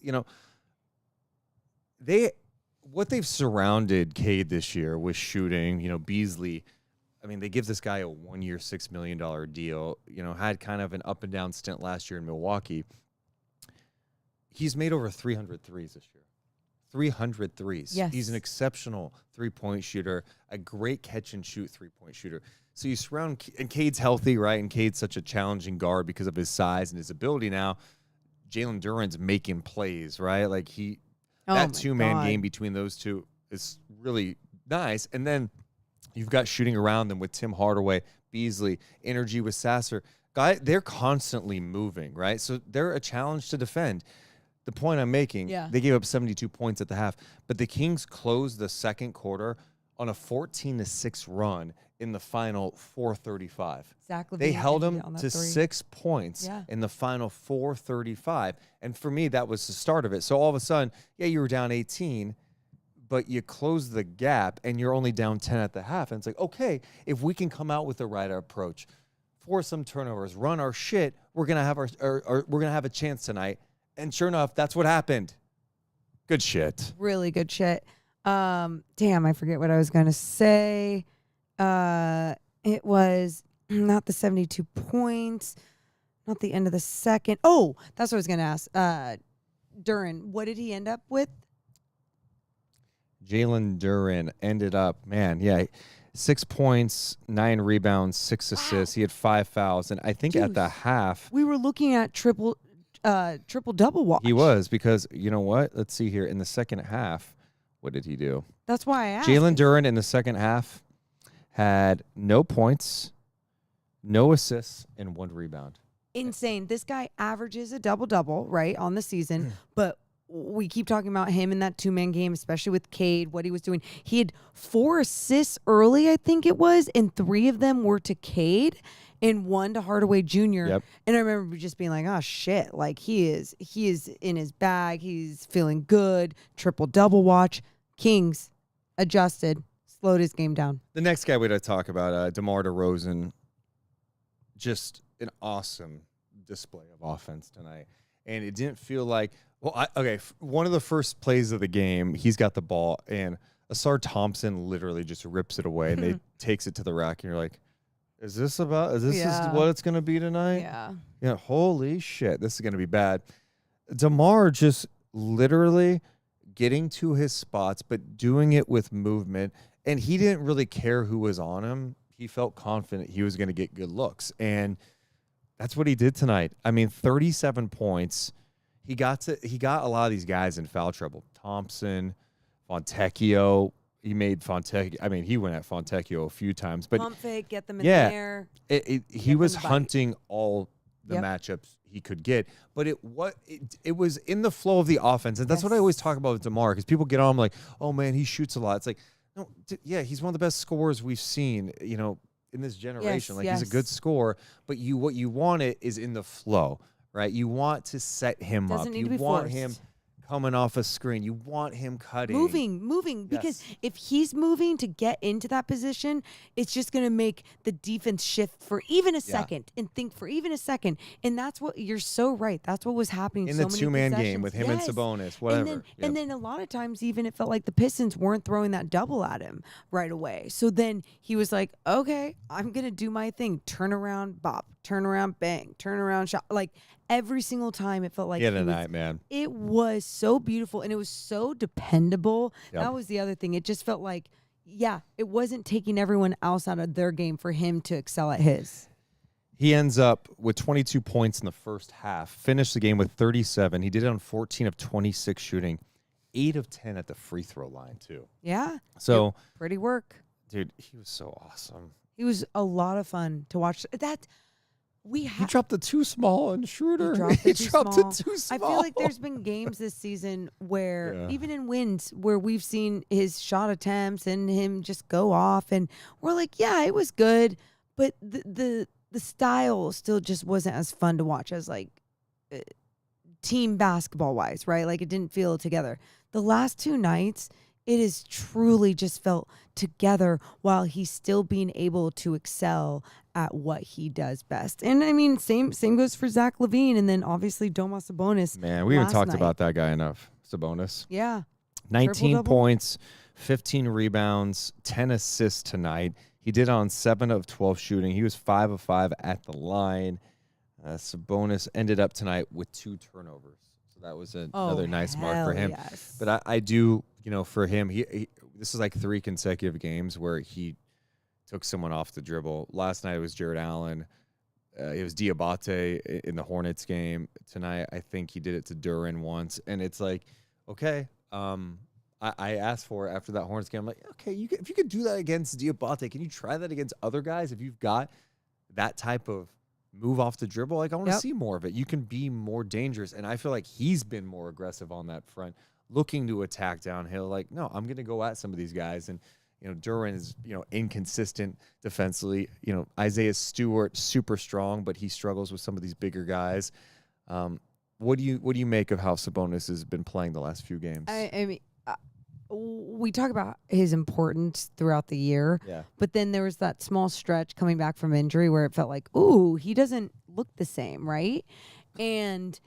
what they've surrounded Cade this year with shooting, Beasley. I mean, they give this guy a 1-year, $6 million deal, had kind of an up and down stint last year in Milwaukee. He's made over 300 threes this year. 300 threes. Yes. He's an exceptional three-point shooter, a great catch-and-shoot three-point shooter. So you surround, and Cade's healthy, right? And Cade's such a challenging guard because of his size and his ability now. Jalen Duren's making plays, right? Like that two-man game between those two is really nice. And then you've got shooting around them with Tim Hardaway, Beasley, energy with Sasser. They're constantly moving, right? So they're a challenge to defend. The point I'm making, they gave up 72 points at the half, but the Kings closed the second quarter on a 14-6 run in the final 4:35. Zach LaVine They held them to 6 points in the final 4:35. And for me, that was the start of it. So all of a sudden, you were down 18, but you close the gap and you're only down 10 at the half. And it's like, okay, if we can come out with the right approach, force some turnovers, run our shit, we're gonna have we're gonna have a chance tonight. And sure enough, that's what happened. Good shit. Really good shit. Damn, I forget what I was gonna say. It was not the 72 points, not the end of the second. Oh, that's what I was gonna ask. Duren, what did he end up with? Jalen Duren ended up, 6 points, 9 rebounds, 6 assists. He had 5 fouls, and I think at the half we were looking at triple double watch. He was, because you know what? Let's see here. In the second half, what did he do? That's why I asked. Jalen Duren in the second half had no points, no assists, and 1 rebound. Insane. This guy averages a double-double, right, on the season, but we keep talking about him in that 2-man game, especially with Cade, what he was doing. He had 4 assists early, I think it was, and 3 of them were to Cade and 1 to Hardaway Jr. Yep. And I remember just being like, oh, shit. Like, he is in his bag. He's feeling good. Triple-double watch. Kings adjusted, slowed his game down. The next guy we got to talk about, DeMar DeRozan, just an awesome display of offense tonight. And it didn't feel like, one of the first plays of the game, he's got the ball, and Asar Thompson literally just rips it away, and they takes it to the rack, and you're like, is this what it's going to be tonight? Yeah. Holy shit, this is going to be bad. DeMar just literally getting to his spots, but doing it with movement, and he didn't really care who was on him. He felt confident he was going to get good looks, and that's what he did tonight. I mean, 37 points. He got a lot of these guys in foul trouble. Thompson, Fontecchio. He made Fontecchio. I mean, he went at Fontecchio a few times, but pump fake, get them in there. He was hunting all the matchups he could get, but it was in the flow of the offense, and that's what I always talk about with DeMar, because people get on him like, oh man, he shoots a lot. It's like, no, he's one of the best scorers we've seen, in this generation. He's a good scorer, but what you want it is in the flow, right? You want to set him up. Doesn't need to You be want forced. him coming off a screen. You want him cutting. Moving. Because if he's moving to get into that position, it's just going to make the defense shift for even a second and think for even a second. And that's what you're so right. That's what was happening in so the many two-man possessions. game with him and Sabonis, whatever. And then a lot of times even it felt like the Pistons weren't throwing that double at him right away. So then he was like, okay, I'm going to do my thing. Turn around, bop. Turn around, bang. Turn around, shot. Like every single time it felt like man. It was so beautiful and it was so dependable. Yep. That was the other thing. It just felt like, it wasn't taking everyone else out of their game for him to excel at his. He ends up with 22 points in the first half, finished the game with 37. He did it on 14 of 26 shooting, 8 of 10 at the free throw line, too. Yeah. So, pretty work. Dude, he was so awesome. He was a lot of fun to watch. He dropped the too small on Schroeder. He dropped it too small. I feel like there's been games this season where, even in wins, where we've seen his shot attempts and him just go off, and we're like, yeah, it was good, but the style still just wasn't as fun to watch as like team basketball wise, right? Like it didn't feel together. The last 2 nights, it has truly just felt together while he's still being able to excel at what he does best. And I mean, same goes for Zach LaVine, and then obviously Domas Sabonis. Man, we haven't talked about that guy enough. Sabonis. Yeah. 19 Triple-double. points, 15 rebounds, 10 assists tonight. He did on 7 of 12 shooting. He was 5 of 5 at the line. Sabonis ended up tonight with 2 turnovers. So that was another nice mark for him. Yes. But I do, for him, he this is like 3 consecutive games where he took someone off the dribble. Last night it was Jared Allen. It was Diabate in the Hornets game. Tonight I think he did it to Duran once. And it's like, okay, I asked for it after that Hornets game. I'm like, okay, if you could do that against Diabate, can you try that against other guys? If you've got that type of move off the dribble, like I want to see more of it. You can be more dangerous. And I feel like he's been more aggressive on that front, looking to attack downhill. Like, no, I'm going to go at some of these guys. And, Duran is, inconsistent defensively. Isaiah Stewart, super strong, but he struggles with some of these bigger guys. What do you make of how Sabonis has been playing the last few games? I mean, we talk about his importance throughout the year, but then there was that small stretch coming back from injury where it felt like, ooh, he doesn't look the same, right? And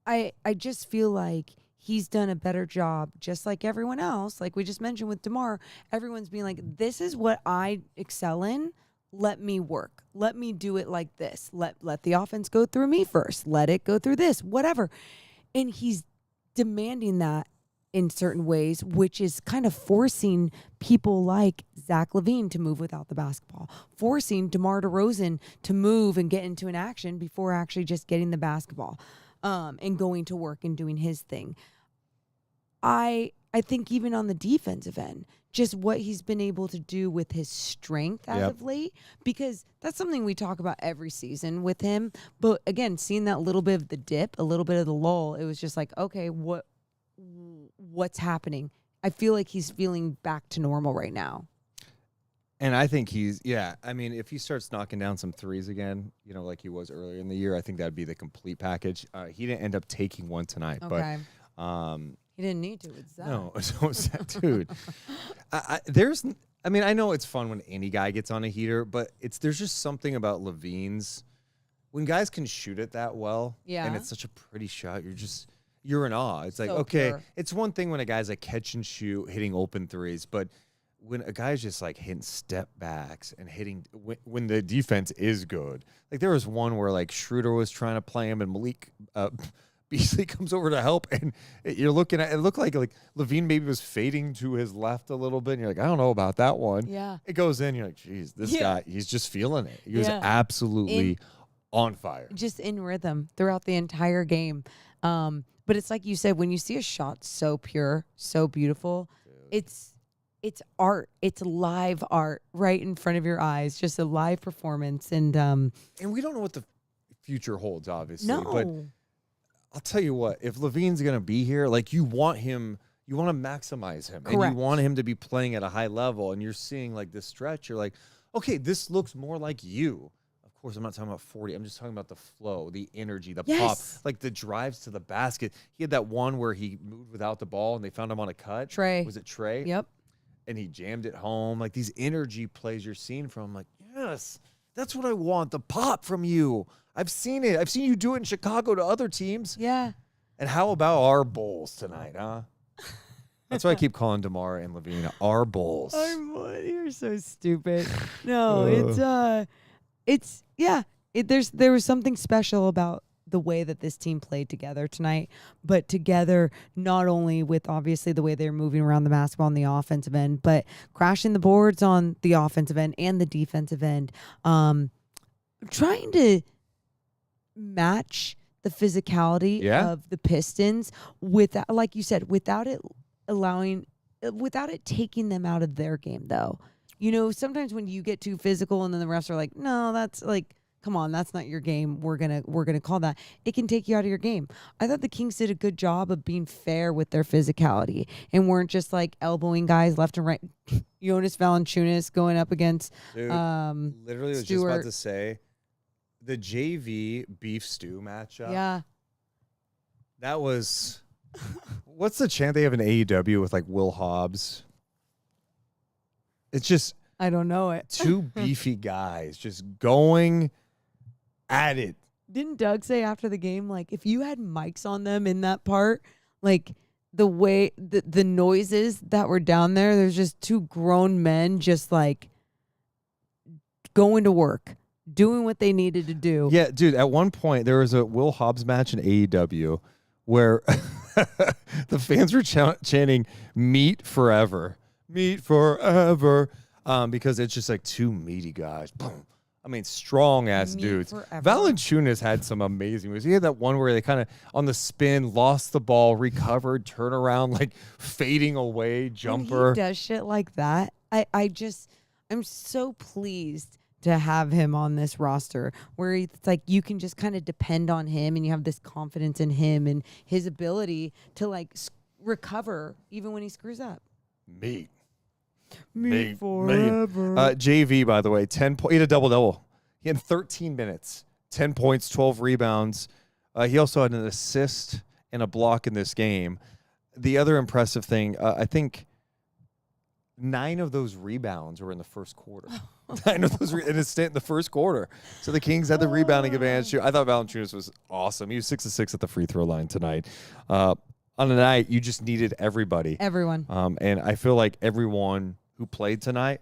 I just feel like he's done a better job, just like everyone else. Like we just mentioned with DeMar, everyone's being like, this is what I excel in. Let me work. Let me do it like this. Let the offense go through me first. Let it go through this, whatever. And he's demanding that in certain ways, which is kind of forcing people like Zach LaVine to move without the basketball, forcing DeMar DeRozan to move and get into an action before actually just getting the basketball. And going to work and doing his thing. I think even on the defensive end, just what he's been able to do with his strength as of late, because that's something we talk about every season with him. But again, seeing that little bit of the dip, a little bit of the lull, it was just like, okay, what's happening? I feel like he's feeling back to normal right now. And I think if he starts knocking down some threes again, like he was earlier in the year, I think that'd be the complete package. He didn't end up taking one tonight, but he didn't need to. It's Zach. No, so dude. I know it's fun when any guy gets on a heater, but there's just something about LaVine's when guys can shoot it that well, and it's such a pretty shot. You're in awe. It's like, okay, pure. It's one thing when a guy's like catch and shoot, hitting open threes, but when a guy's just like hitting step backs and hitting when the defense is good. Like there was one where like Schroeder was trying to play him and Malik Beasley comes over to help, and you're looking at it looked like LaVine maybe was fading to his left a little bit, and you're like, I don't know about that one. Yeah. It goes in, you're like, geez, this guy, he's just feeling it. He was absolutely on fire. Just in rhythm throughout the entire game. But it's like you said, when you see a shot so pure, so beautiful, it's art. It's live art right in front of your eyes, just a live performance. And we don't know what the future holds, obviously. No. But I'll tell you what, if LaVine's going to be here, like you want to maximize him. Correct. And you want him to be playing at a high level. And you're seeing like this stretch, you're like, okay, this looks more like you. Of Of course, I'm not talking about 40. I'm just talking about the flow, the energy, the Yes. pop, like the drives to the basket. He had that one where he moved without the ball and they found him on a cut. Trey. Was it Trey? Yep. And he jammed it home. Like these energy plays you're seeing from him. Like, yes, that's what I want. The pop from you. I've seen it. I've seen you do it in Chicago to other teams. Yeah. And how about our Bulls tonight, huh? That's why I keep calling DeMar and LaVine our Bulls. You're so stupid. No, there was something special about the way that this team played together tonight, but together not only with obviously the way they're moving around the basketball on the offensive end, but crashing the boards on the offensive end and the defensive end, trying to match the physicality of the Pistons without, like you said, without it taking them out of their game, though. You know, sometimes when you get too physical and then the refs are like, no, that's like, come on, that's not your game. We're gonna call that. It can take you out of your game. I thought the Kings did a good job of being fair with their physicality and weren't just like elbowing guys left and right. Jonas Valanciunas going up against literally was Stewart. just about to say the JV beef stew matchup. Yeah. That was what's the chant they have in AEW with like Will Hobbs? It's just I don't know it. two beefy guys just going at it. Didn't Doug say after the game, like, if you had mics on them in that part, like the way the noises that were down there's just two grown men just like going to work, doing what they needed to do. Yeah, dude, at one point there was a Will Hobbs match in AEW where the fans were chanting "Meat Forever." Meat forever. Because it's just like two meaty guys. Boom. I mean, strong ass dudes. Forever. Valanciunas had some amazing moves. He had that one where they kind of on the spin, lost the ball, recovered, turn around, like fading away, jumper. When he does shit like that, I'm so pleased to have him on this roster where it's like you can just kind of depend on him and you have this confidence in him and his ability to like recover even when he screws up. Meat. Me forever. JV, by the way, he had a double-double. He had 13 minutes, 10 points, 12 rebounds. He also had an assist and a block in this game. The other impressive thing, I think 9 of those rebounds were in the first quarter. 9 of those in his stint in the first quarter. So the Kings had the rebounding advantage too. I thought Valanciunas was awesome. He was 6 of 6 at the free throw line tonight. On the night, you just needed everybody. Everyone. And I feel like everyone who played tonight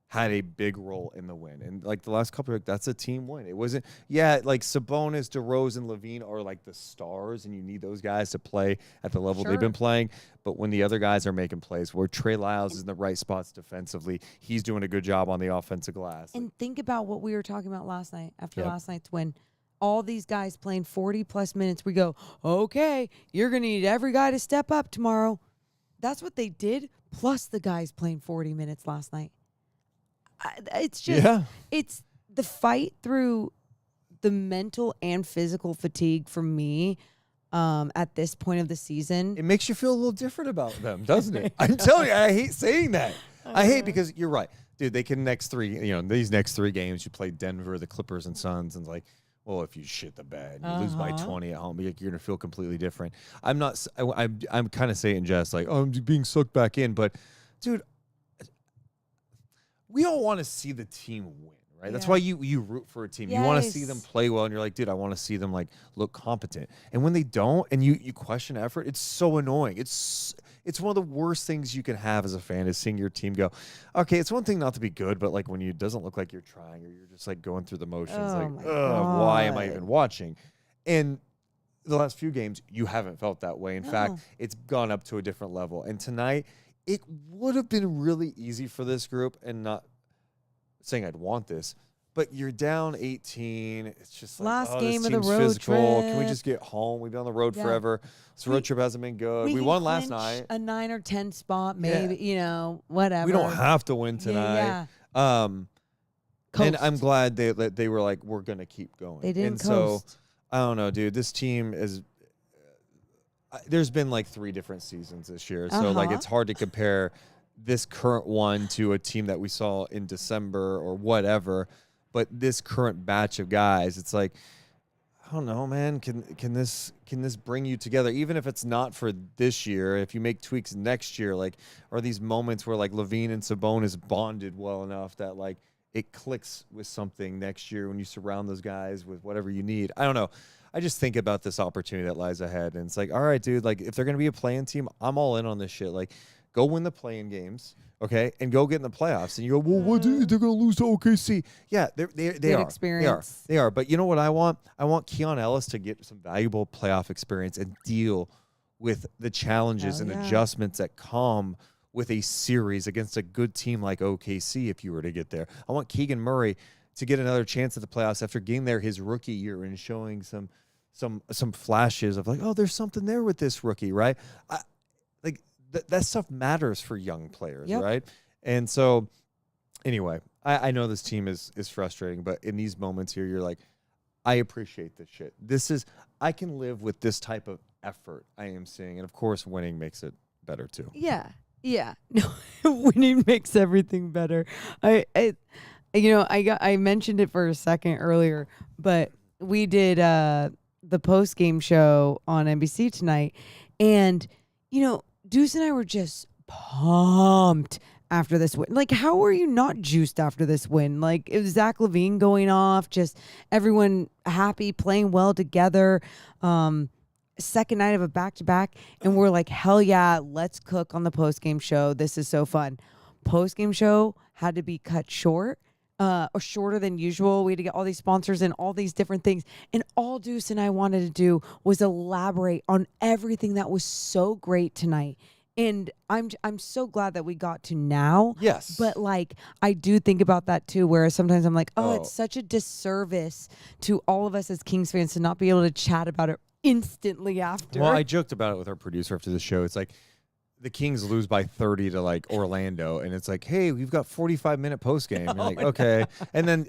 had a big role in the win. And like the last couple of that's a team win. It wasn't, like Sabonis, DeRozan, LaVine are like the stars, and you need those guys to play at the level they've been playing. But when the other guys are making plays, where Trey Lyles is in the right spots defensively, he's doing a good job on the offensive glass. And think about what we were talking about last night after last night's win. All these guys playing 40-plus minutes. We go, okay, you're going to need every guy to step up tomorrow. That's what they did, plus the guys playing 40 minutes last night. It's just, it's the fight through the mental and physical fatigue for me at this point of the season. It makes you feel a little different about them, doesn't it? I'm telling you, I hate saying that. I hate because you're right. Dude, these next 3 games, you play Denver, the Clippers, and Suns, and like, well, if you shit the bed, you lose by 20 at home, you're going to feel completely different. I'm kind of saying just like, oh, I'm being sucked back in. But, dude, we all want to see the team win, right? That's why you root for a team. You want to see them play well, and you're like, dude, I want to see them like look competent. And when they don't, and you question effort, it's so annoying. It's one of the worst things you can have as a fan is seeing your team go, okay, it's one thing not to be good, but like when it doesn't look like you're trying or you're just like going through the motions, why am I even watching? And the last few games, you haven't felt that way. In fact, it's gone up to a different level. And tonight, it would have been really easy for this group, and not saying I'd want this, but you're down 18. It's just like, last this game of the team's road physical. trip. Can we just get home? We've been on the road forever. This road trip hasn't been good. We won last night. A 9 or 10 spot, maybe, whatever. We don't have to win tonight. And I'm glad they were like, we're going to keep going. They didn't and coast. So, I don't know, dude. This team is there's been like 3 different seasons this year. So, like, it's hard to compare this current one to a team that we saw in December or whatever. But this current batch of guys, it's like, I don't know, man. Can this bring you together? Even if it's not for this year, if you make tweaks next year, like, are these moments where like LaVine and Sabonis bonded well enough that like it clicks with something next year when you surround those guys with whatever you need? I don't know. I just think about this opportunity that lies ahead, and it's like, all right, dude, like if they're gonna be a play-in team, I'm all in on this shit. Like, go win the play-in games, okay, and go get in the playoffs. And you go, well, what? They're gonna lose to OKC. Yeah, they are. Experience. They are. But you know what I want? I want Keon Ellis to get some valuable playoff experience and deal with the challenges and adjustments that come with a series against a good team like OKC. If you were to get there, I want Keegan Murray to get another chance at the playoffs after getting there his rookie year and showing some flashes of like, oh, there's something there with this rookie, right? That stuff matters for young players, right? And so, anyway, I know this team is frustrating, but in these moments here, you're like, I appreciate this shit. I can live with this type of effort I am seeing, and of course, winning makes it better too. Yeah. No, winning makes everything better. I mentioned it for a second earlier, but we did the post-game show on NBC tonight, and Deuce and I were just pumped after this win. Like, how are you not juiced after this win? Like, it was Zach LaVine going off, just everyone happy, playing well together. Second night of a back-to-back, and we're like, hell yeah, let's cook on the post-game show. This is so fun. Post-game show had to be cut short. Or shorter than usual. We had to get all these sponsors and all these different things. And all Deuce and I wanted to do was elaborate on everything that was so great tonight. And I'm so glad that we got to now. Yes. But like, I do think about that too, where sometimes I'm like, it's such a disservice to all of us as Kings fans to not be able to chat about it instantly after. Well, I joked about it with our producer after the show. It's like, the Kings lose by 30 to like Orlando, and it's like, hey, we've got 45-minute post game. You're like, okay, and then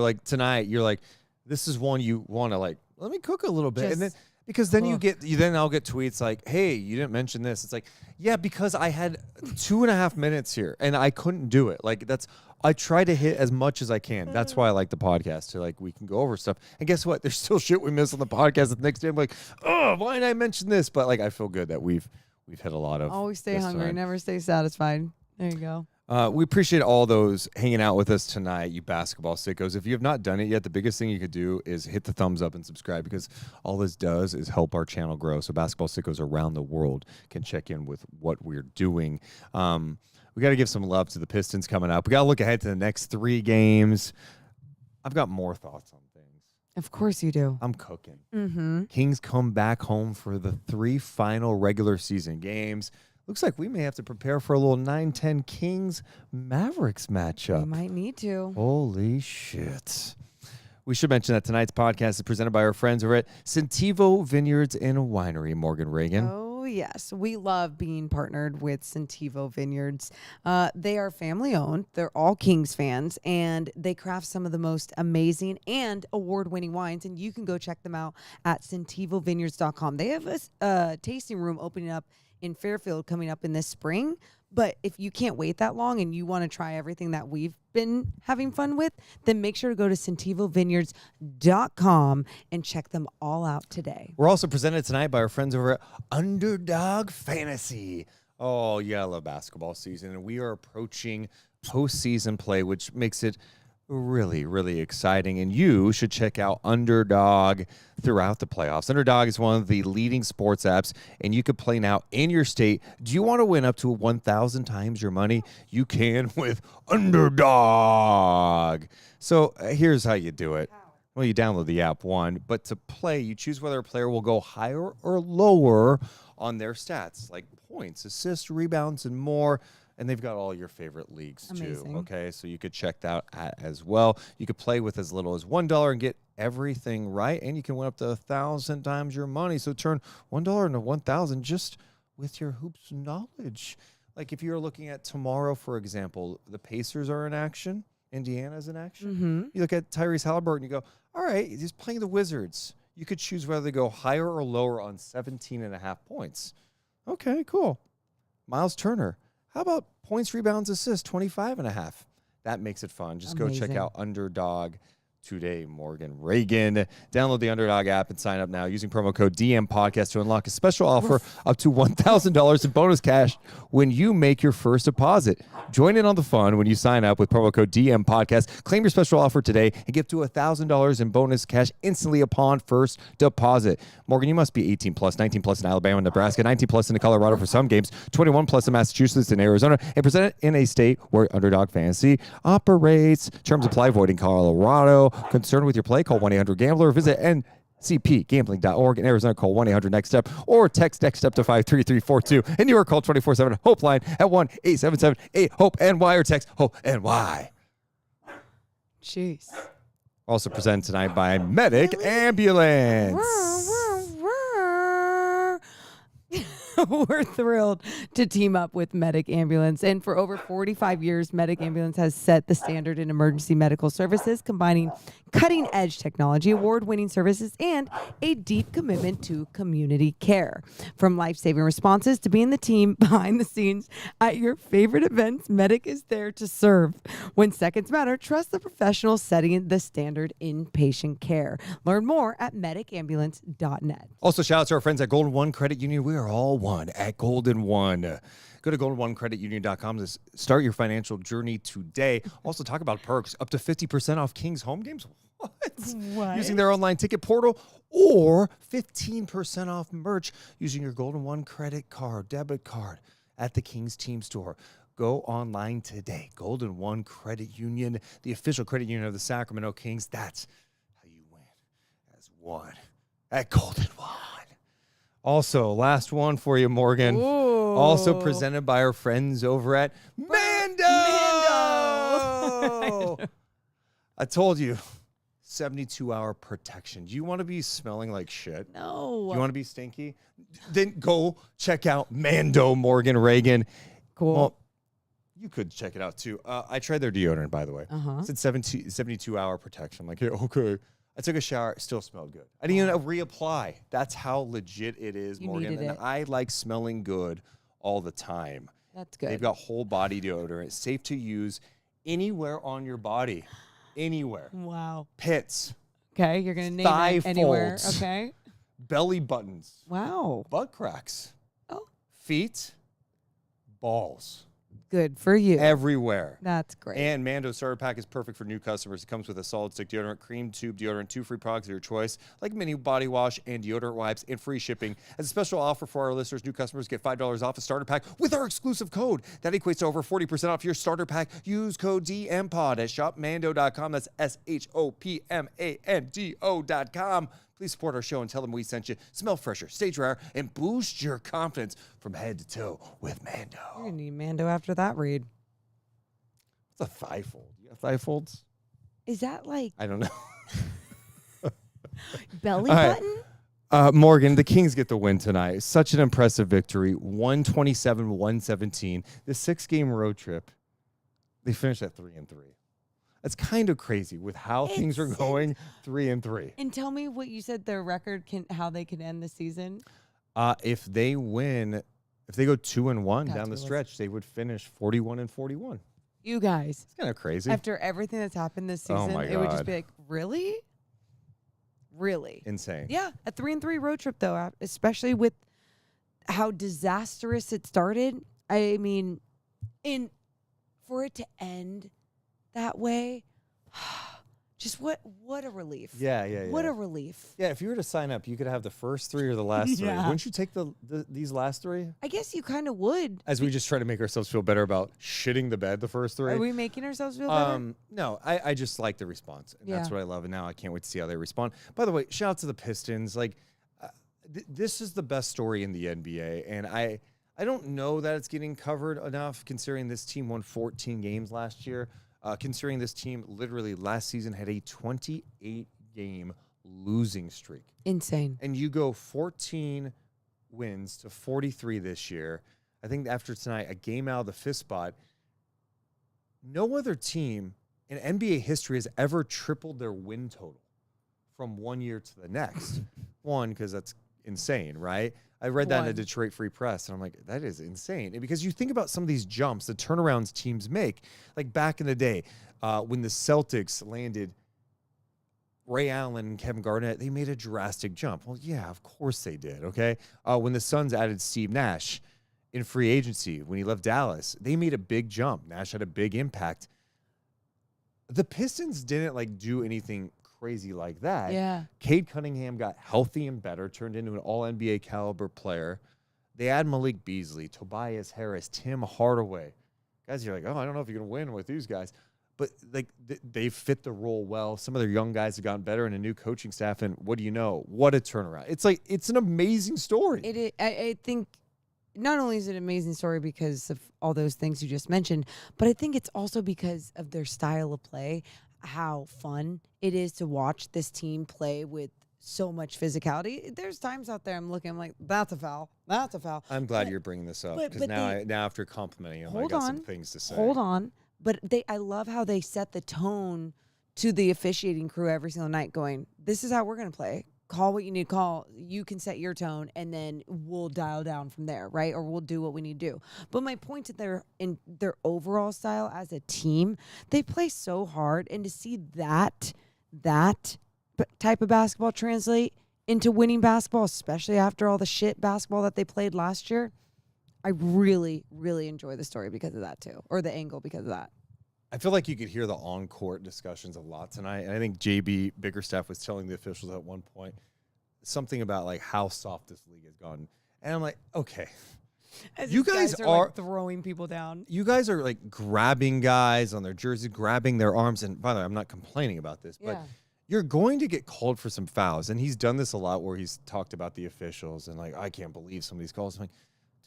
like tonight, you're like, this is one you want to like, let me cook a little bit, and then because then I'll get tweets like, hey, you didn't mention this. It's like, yeah, because I had 2.5 minutes here and I couldn't do it. Like I try to hit as much as I can. That's why I like the podcast, to like we can go over stuff. And guess what? There's still shit we miss on the podcast. The next day I'm like, oh, why didn't I mention this? But like I feel good that we've hit a lot of. Always stay hungry, never stay satisfied. There you go. We appreciate all those hanging out with us tonight, you basketball sickos. If you have not done it yet, the biggest thing you could do is hit the thumbs up and subscribe, because all this does is help our channel grow. So basketball sickos around the world can check in with what we're doing. We got to give some love to the Pistons coming up. We got to look ahead to the next 3 games. I've got more thoughts on things. Of course you do. I'm cooking. Mm-hmm. Kings come back home for the 3 final regular season games. Looks like we may have to prepare for a little 9-10 Kings-Mavericks matchup. We might need to. Holy shit. We should mention that tonight's podcast is presented by our friends over at Sentivo Vineyards and Winery, Morgan Reagan. Oh, yes. We love being partnered with Sentivo Vineyards. They are family-owned. They're all Kings fans, and they craft some of the most amazing and award-winning wines, and you can go check them out at sentivovineyards.com. They have a tasting room opening up in Fairfield coming up in this spring. But if you can't wait that long and you want to try everything that we've been having fun with, then make sure to go to sentivovineyards.com and check them all out today. We're also presented tonight by our friends over at Underdog Fantasy. Oh, yeah, I love basketball season. And we are approaching postseason play, which makes it really, really exciting. And you should check out Underdog throughout the playoffs. Underdog is one of the leading sports apps, and you could play now in your state. Do you want to win up to 1,000 times your money? You can with Underdog. So here's how you do it. Well, you download the app, one, but to play, you choose whether a player will go higher or lower on their stats, like points, assists, rebounds, and more. And they've got all your favorite leagues, Amazing. too. Okay, so you could check that out as well. You could play with as little as $1 and get everything right, and you can win up to 1,000 times your money. So turn $1 into 1,000 just with your hoops knowledge. Like if you're looking at tomorrow, for example, the Pacers are in action, Indiana's in action. Mm-hmm. You look at Tyrese Halliburton, you go, all right, he's playing the Wizards. You could choose whether to go higher or lower on 17.5 points. Okay, cool. Miles Turner. How about points, rebounds, assists, 25.5? That makes it fun. Just go check Amazing. out Underdog today, Morgan Reagan. Download the Underdog app and sign up now using promo code DM Podcast to unlock a special offer up to $1,000 in bonus cash when you make your first deposit. Join in on the fun when you sign up with promo code DM Podcast. Claim your special offer today and get to $1,000 in bonus cash instantly upon first deposit. Morgan, you must be 18 plus, 19 plus in Alabama and Nebraska, 19 plus in Colorado for some games, 21 plus in Massachusetts and Arizona, and presented in a state where Underdog Fantasy operates. Terms apply. Void in Colorado. Concerned with your play? Call 1-800-GAMBLER. Visit ncpgambling.org. In Arizona, call 1-800-NEXT-STEP or text NEXT STEP to 53342. In New York, call 24/7 Hope line at 1-877-8-HOPE-NY or text HOPE-NY. Jeez. Also presented tonight by Medic Ambulance. We're thrilled to team up with Medic Ambulance. And for over 45 years, Medic Ambulance has set the standard in emergency medical services, combining cutting-edge technology, award-winning services, and a deep commitment to community care. From life-saving responses to being the team behind the scenes at your favorite events, Medic is there to serve. When seconds matter, trust the professionals setting the standard in patient care. Learn more at medicambulance.net. Also, shout out to our friends at Golden One Credit Union. We are all one at Golden One. Go to goldenonecreditunion.com to start your financial journey today. Also, talk about perks. Up to 50% off Kings home games. What? Using their online ticket portal, or 15% off merch using your Golden One credit card, debit card at the Kings team store. Go online today. Golden One Credit Union, the official credit union of the Sacramento Kings. That's how you win as one at Golden One. Also, last one for you, Morgan. Ooh. Also presented by our friends over at Mando. I told you, 72-hour protection. Do you want to be smelling like shit? No. Do you want to be stinky? Then go check out Mando, Morgan Reagan. Cool. Well, you could check it out, too. I tried their deodorant, by the way. Uh-huh. It said 72-hour protection. I'm like, yeah, okay. I took a shower. It still smelled good. I didn't even reapply. That's how legit it is, You Morgan. needed And it. I like smelling good all the time. That's good. They've got whole body deodorant. Safe to use anywhere on your body. Anywhere. Wow. Pits. Okay, you're going to name Thigh it anywhere. folds. Okay. Belly buttons. Wow. Butt cracks. Oh. Feet. Balls. Good for you. Everywhere. That's great. And Mando Starter Pack is perfect for new customers. It comes with a solid stick deodorant, cream tube deodorant, 2 free products of your choice, like mini body wash and deodorant wipes, and free shipping. As a special offer for our listeners, new customers get $5 off a starter pack with our exclusive code. That equates to over 40% off your starter pack. Use code DMPOD at shopmando.com. That's SHOPMANDO.com. Please support our show and tell them we sent you. Smell fresher, stay drier, and boost your confidence from head to toe with Mando. You're going to need Mando after that read. It's a thigh fold. You have thigh folds? Is that like I don't know. belly All right. button? Morgan, the Kings get the win tonight. Such an impressive victory. 127-117. The 6-game road trip, they finished at 3-3. That's kind of crazy with how things are going. 3-3. And tell me what you said their record how they can end the season. If they win, if they go 2-1 That's down the what it stretch, they would finish 41-41. You guys, It's kind of crazy. after everything that's happened this Oh season, my it would just God. be like, really? Really? Insane. Yeah, a 3-3 road trip though, especially with how disastrous it started. I mean, for it to end that way, just what a relief. Yeah. What a relief. Yeah, if you were to sign up, you could have the first 3 or the last 3. Yeah. Wouldn't you take these last 3? I guess you kind of would. As we just try to make ourselves feel better about shitting the bed the first 3. Are we making ourselves feel better? No, I just like the response. And that's Yeah. what I love. And now I can't wait to see how they respond. By the way, shout out to the Pistons. Like, this is the best story in the NBA. And I don't know that it's getting covered enough considering this team won 14 games last year. Considering this team literally last season had a 28-game losing streak. Insane. And you go 14 wins to 43 this year. I think after tonight, a game out of the 5th spot. No other team in NBA history has ever tripled their win total from one year to the next. One, because that's insane, right? I read that in the One. Detroit Free Press, and I'm like, that is insane. And because you think about some of these jumps, the turnarounds teams make, like back in the day, when the Celtics landed Ray Allen and Kevin Garnett, they made a drastic jump. Well, yeah, of course they did, okay? When the Suns added Steve Nash in free agency, when he left Dallas, they made a big jump. Nash had a big impact. The Pistons didn't, like, do anything crazy like that. Yeah. Cade Cunningham got healthy and better, turned into an all-NBA caliber player. They add Malik Beasley, Tobias Harris, Tim Hardaway. Guys, you're like, oh, I don't know if you're going to win with these guys. But, like, they fit the role well. Some of their young guys have gotten better and a new coaching staff. And what do you know? What a turnaround. It's like, it's an amazing story. It is, I think not only is it an amazing story because of all those things you just mentioned, but I think it's also because of their style of play, how fun it is to watch this team play with so much physicality. There's times out there I'm like, that's a foul. That's a foul. I'm glad you're bringing this up because now after complimenting him, I got some things to say. Hold on. But I love how they set the tone to the officiating crew every single night going, this is how we're going to play. Call what you need to call. You can set your tone, and then we'll dial down from there, right? Or we'll do what we need to do. But my point is in their overall style as a team, they play so hard. And to see that type of basketball translate into winning basketball, especially after all the shit basketball that they played last year, I really, really enjoy the story because of that too, or the angle because of that. I feel like you could hear the on-court discussions a lot tonight. And I think JB Biggerstaff was telling the officials at one point something about like how soft this league has gotten. And I'm like, okay. As You these guys are are like throwing people down. You guys are like grabbing guys on their jersey, grabbing their arms. And by the way, I'm not complaining about this, but you're going to get called for some fouls. And he's done this a lot where he's talked about the officials and like, I can't believe some of these calls. I'm like,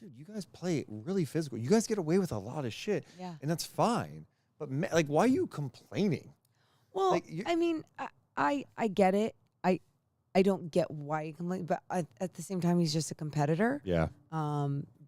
dude, you guys play really physical. You guys get away with a lot of shit. Yeah. And that's fine. But like, why are you complaining? Well, Like, I mean, I get it. I don't get why you complain, but at the same time, he's just a competitor. Yeah.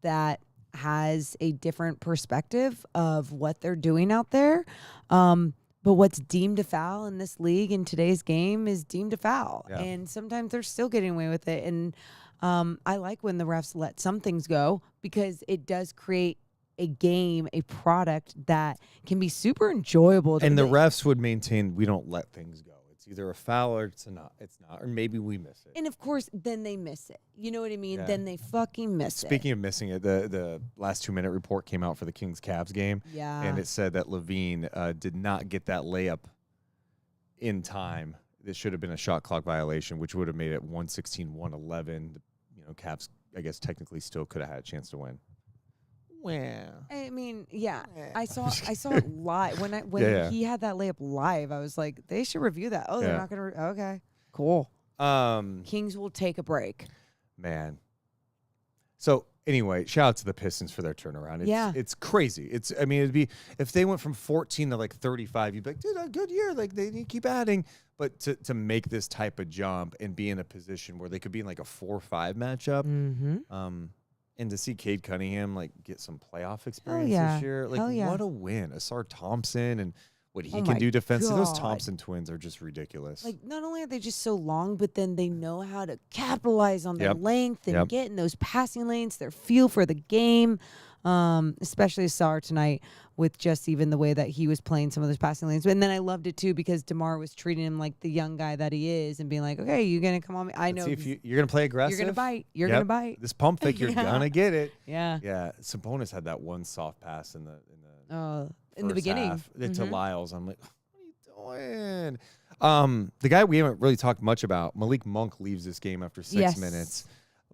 That has a different perspective of what they're doing out there. But what's deemed a foul in this league in today's game is deemed a foul. Yeah. And sometimes they're still getting away with it. And I like when the refs let some things go because it does create a game, a product that can be super enjoyable. And the refs would maintain we don't let things go. It's either a foul or it's not. Or maybe we miss it. And of course, then they miss it. You know what I mean? Yeah. Then they fucking miss it. Speaking of missing it, the last 2-minute report came out for the Kings-Cavs game. Yeah. And it said that LaVine did not get that layup in time. This should have been a shot clock violation, which would have made it 116-111. Cavs, I guess, technically still could have had a chance to win. Well, I mean, yeah, I saw it live when he had that layup live. I was like, they should review that. Oh, they're not gonna. Okay, cool. Kings will take a break. Man. So anyway, shout out to the Pistons for their turnaround. It's crazy. It'd be if they went from 14 to like 35, you'd be like, dude, a good year. Like they need to keep adding. But to make this type of jump and be in a position where they could be in like a 4-5 matchup, and to see Cade Cunningham like get some playoff experience this year, like what a win! Asar Thompson and what he can do defensively. Those Thompson twins are just ridiculous. Like not only are they just so long, but then they know how to capitalize on their length and get in those passing lanes. Their feel for the game, especially Asar tonight with just even the way that he was playing some of those passing lanes. And then I loved it too because DeMar was treating him like the young guy that he is and being like, "Okay, you're gonna come on me. I know if you're gonna play aggressive. You're gonna bite. You're gonna bite. This pump fake, you're gonna get it." Yeah. Yeah. Sabonis had that one soft pass in the first beginning half, to Lyles. I'm like, what are you doing? The guy we haven't really talked much about, Malik Monk, leaves this game after 6 minutes.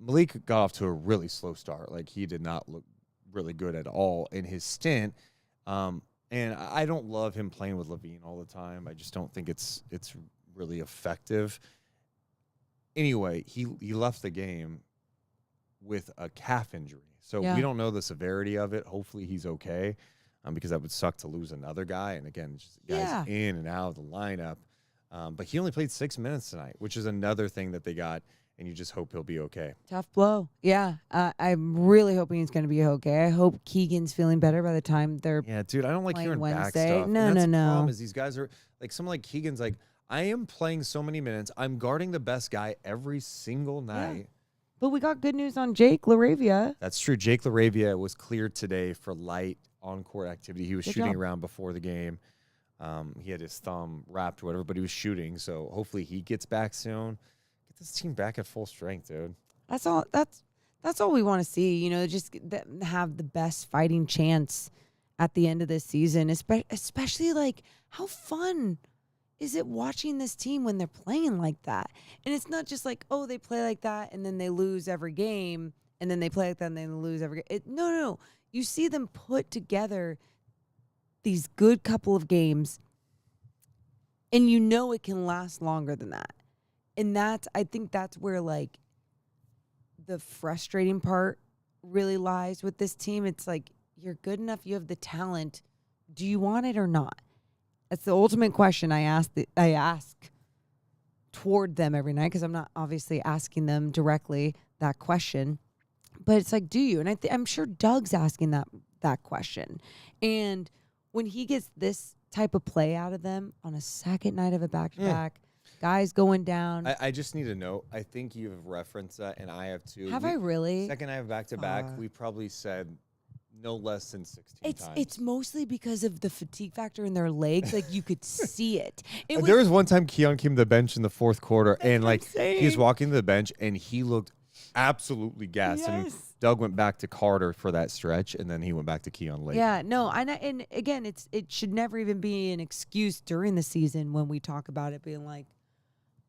Malik got off to a really slow start. Like he did not look really good at all in his stint. And I don't love him playing with LaVine all the time. I just don't think it's really effective. Anyway, he left the game with a calf injury. So we don't know the severity of it. Hopefully he's okay, because that would suck to lose another guy. And again, just guys in and out of the lineup. But he only played 6 minutes tonight, which is another thing that they got. And you just hope he'll be okay. Tough blow. Yeah. I'm really hoping he's going to be okay. I hope Keegan's feeling better by the time they're dude, I don't like hearing back Wednesday. stuff. No, and that's no. The problem is these guys are, like, someone like Keegan's like, I am playing so many minutes. I'm guarding the best guy every single night. But we got good news on Jake LaRavia. That's true. Jake LaRavia was cleared today for light on-court activity. He was Good shooting job. around before the game. He had his thumb wrapped or whatever, but he was shooting. So hopefully he gets back soon. Get this team back at full strength, dude. That's all. That's all we want to see. You know, just have the best fighting chance at the end of this season. Especially like how fun is it watching this team when they're playing like that? And it's not just like, oh, they play like that and then they lose every game, and then they play like that and then they lose every game. No. You see them put together these good couple of games, and you know it can last longer than that. And I think that's where like the frustrating part really lies with this team. It's like, you're good enough, you have the talent. Do you want it or not? That's the ultimate question I ask toward them every night, because I'm not obviously asking them directly that question. But it's like, do you? And I'm sure Doug's asking that question. And when he gets this type of play out of them on a second night of a back-to-back, guys going down. I just need to know. I think you've referenced that, and I have too. Have I really? Second night of back-to-back, we probably said no less than 16 times. It's mostly because of the fatigue factor in their legs. Like, you could see it. There was one time Keegan came to the bench in the fourth quarter, and like he was saying. walking to the bench, and he looked absolutely gassed. And Yes. Doug went back to Carter for that stretch, and then he went back to Keegan late. Yeah, no, and again, it should never even be an excuse during the season when we talk about it being like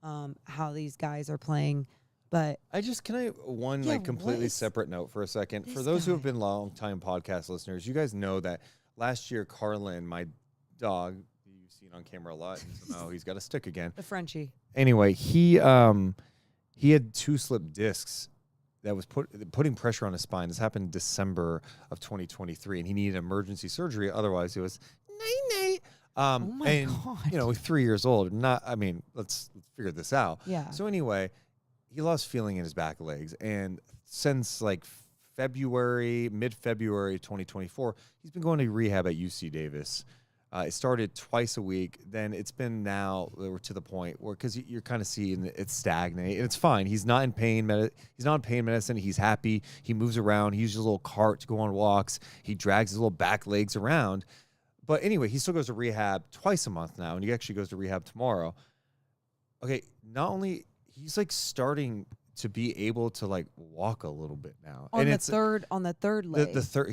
how these guys are playing. But Can I one Yeah, like completely what is separate note for a second? For this those who have guy? been long-time podcast listeners, you guys know that last year Carlin, my dog, you've seen on camera a lot, and he's got a stick again. the Frenchie. Anyway, he had 2 slip discs that was putting pressure on his spine. This happened in December of 2023, and he needed emergency surgery. Otherwise, it was night. Oh my God. 3 years old. Let's figure this out. Yeah. So anyway, he lost feeling in his back legs, and since like mid-February 2024, he's been going to rehab at UC Davis. It started twice a week. Then it's been now we're to the point where, because you're kind of seeing it stagnate, and it's fine. He's not in pain. He's not in pain medicine. He's happy. He moves around. He uses a little cart to go on walks. He drags his little back legs around. But anyway, he still goes to rehab twice a month now, and he actually goes to rehab tomorrow. Okay, not only he's like starting to be able to like walk a little bit now, On and the third leg. the third.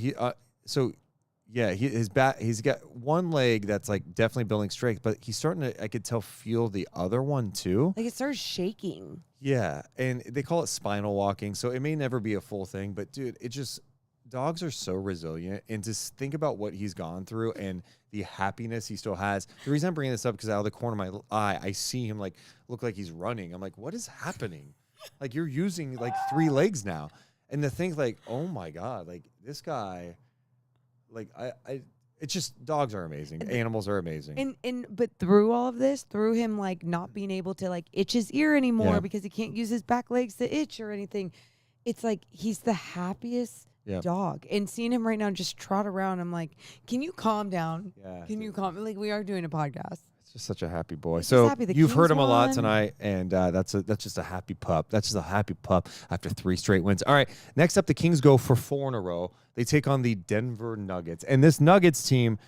His back. He's got one leg that's like definitely building strength, but he's starting to. I could feel the other one too. Like, it starts shaking. Yeah, and they call it spinal walking, so it may never be a full thing, but dude, dogs are so resilient, and just think about what he's gone through and the happiness he still has. The reason I'm bringing this up, because out of the corner of my eye, I see him like look like he's running. I'm like, what is happening? Like, you're using like 3 legs now, and to think like, oh my God, like this guy, like it's just, dogs are amazing, animals are amazing. But through all of this, through him like not being able to like itch his ear anymore because he can't use his back legs to itch or anything, it's like he's the happiest dog. And seeing him right now just trot around, I'm like, can you calm down? Yeah, Can you calm? Like, we are doing a podcast. It's just such a happy boy. He's So just happy the you've heard Kings him a lot won. tonight, and that's just a happy pup. That's just a happy pup after 3 straight wins. All right, next up, the Kings go for 4 in a row. They take on the Denver Nuggets, and this Nuggets team,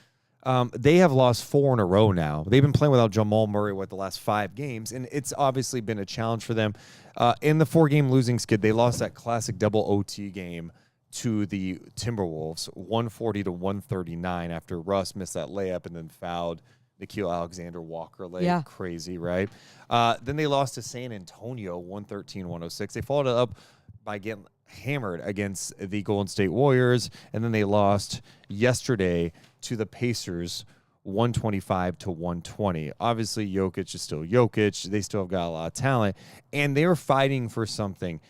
they have lost 4 in a row now. They've been playing without Jamal Murray the last 5 games, and it's obviously been a challenge for them. In the 4-game losing skid, they lost that classic double OT game to the Timberwolves, 140-139, after Russ missed that layup and then fouled Nickeil Alexander-Walker late. Yeah. Crazy, right? Then they lost to San Antonio, 113-106. They followed it up by getting hammered against the Golden State Warriors, and then they lost yesterday to the Pacers, 125-120. Obviously, Jokic is still Jokic. They still have got a lot of talent, and they are fighting for something.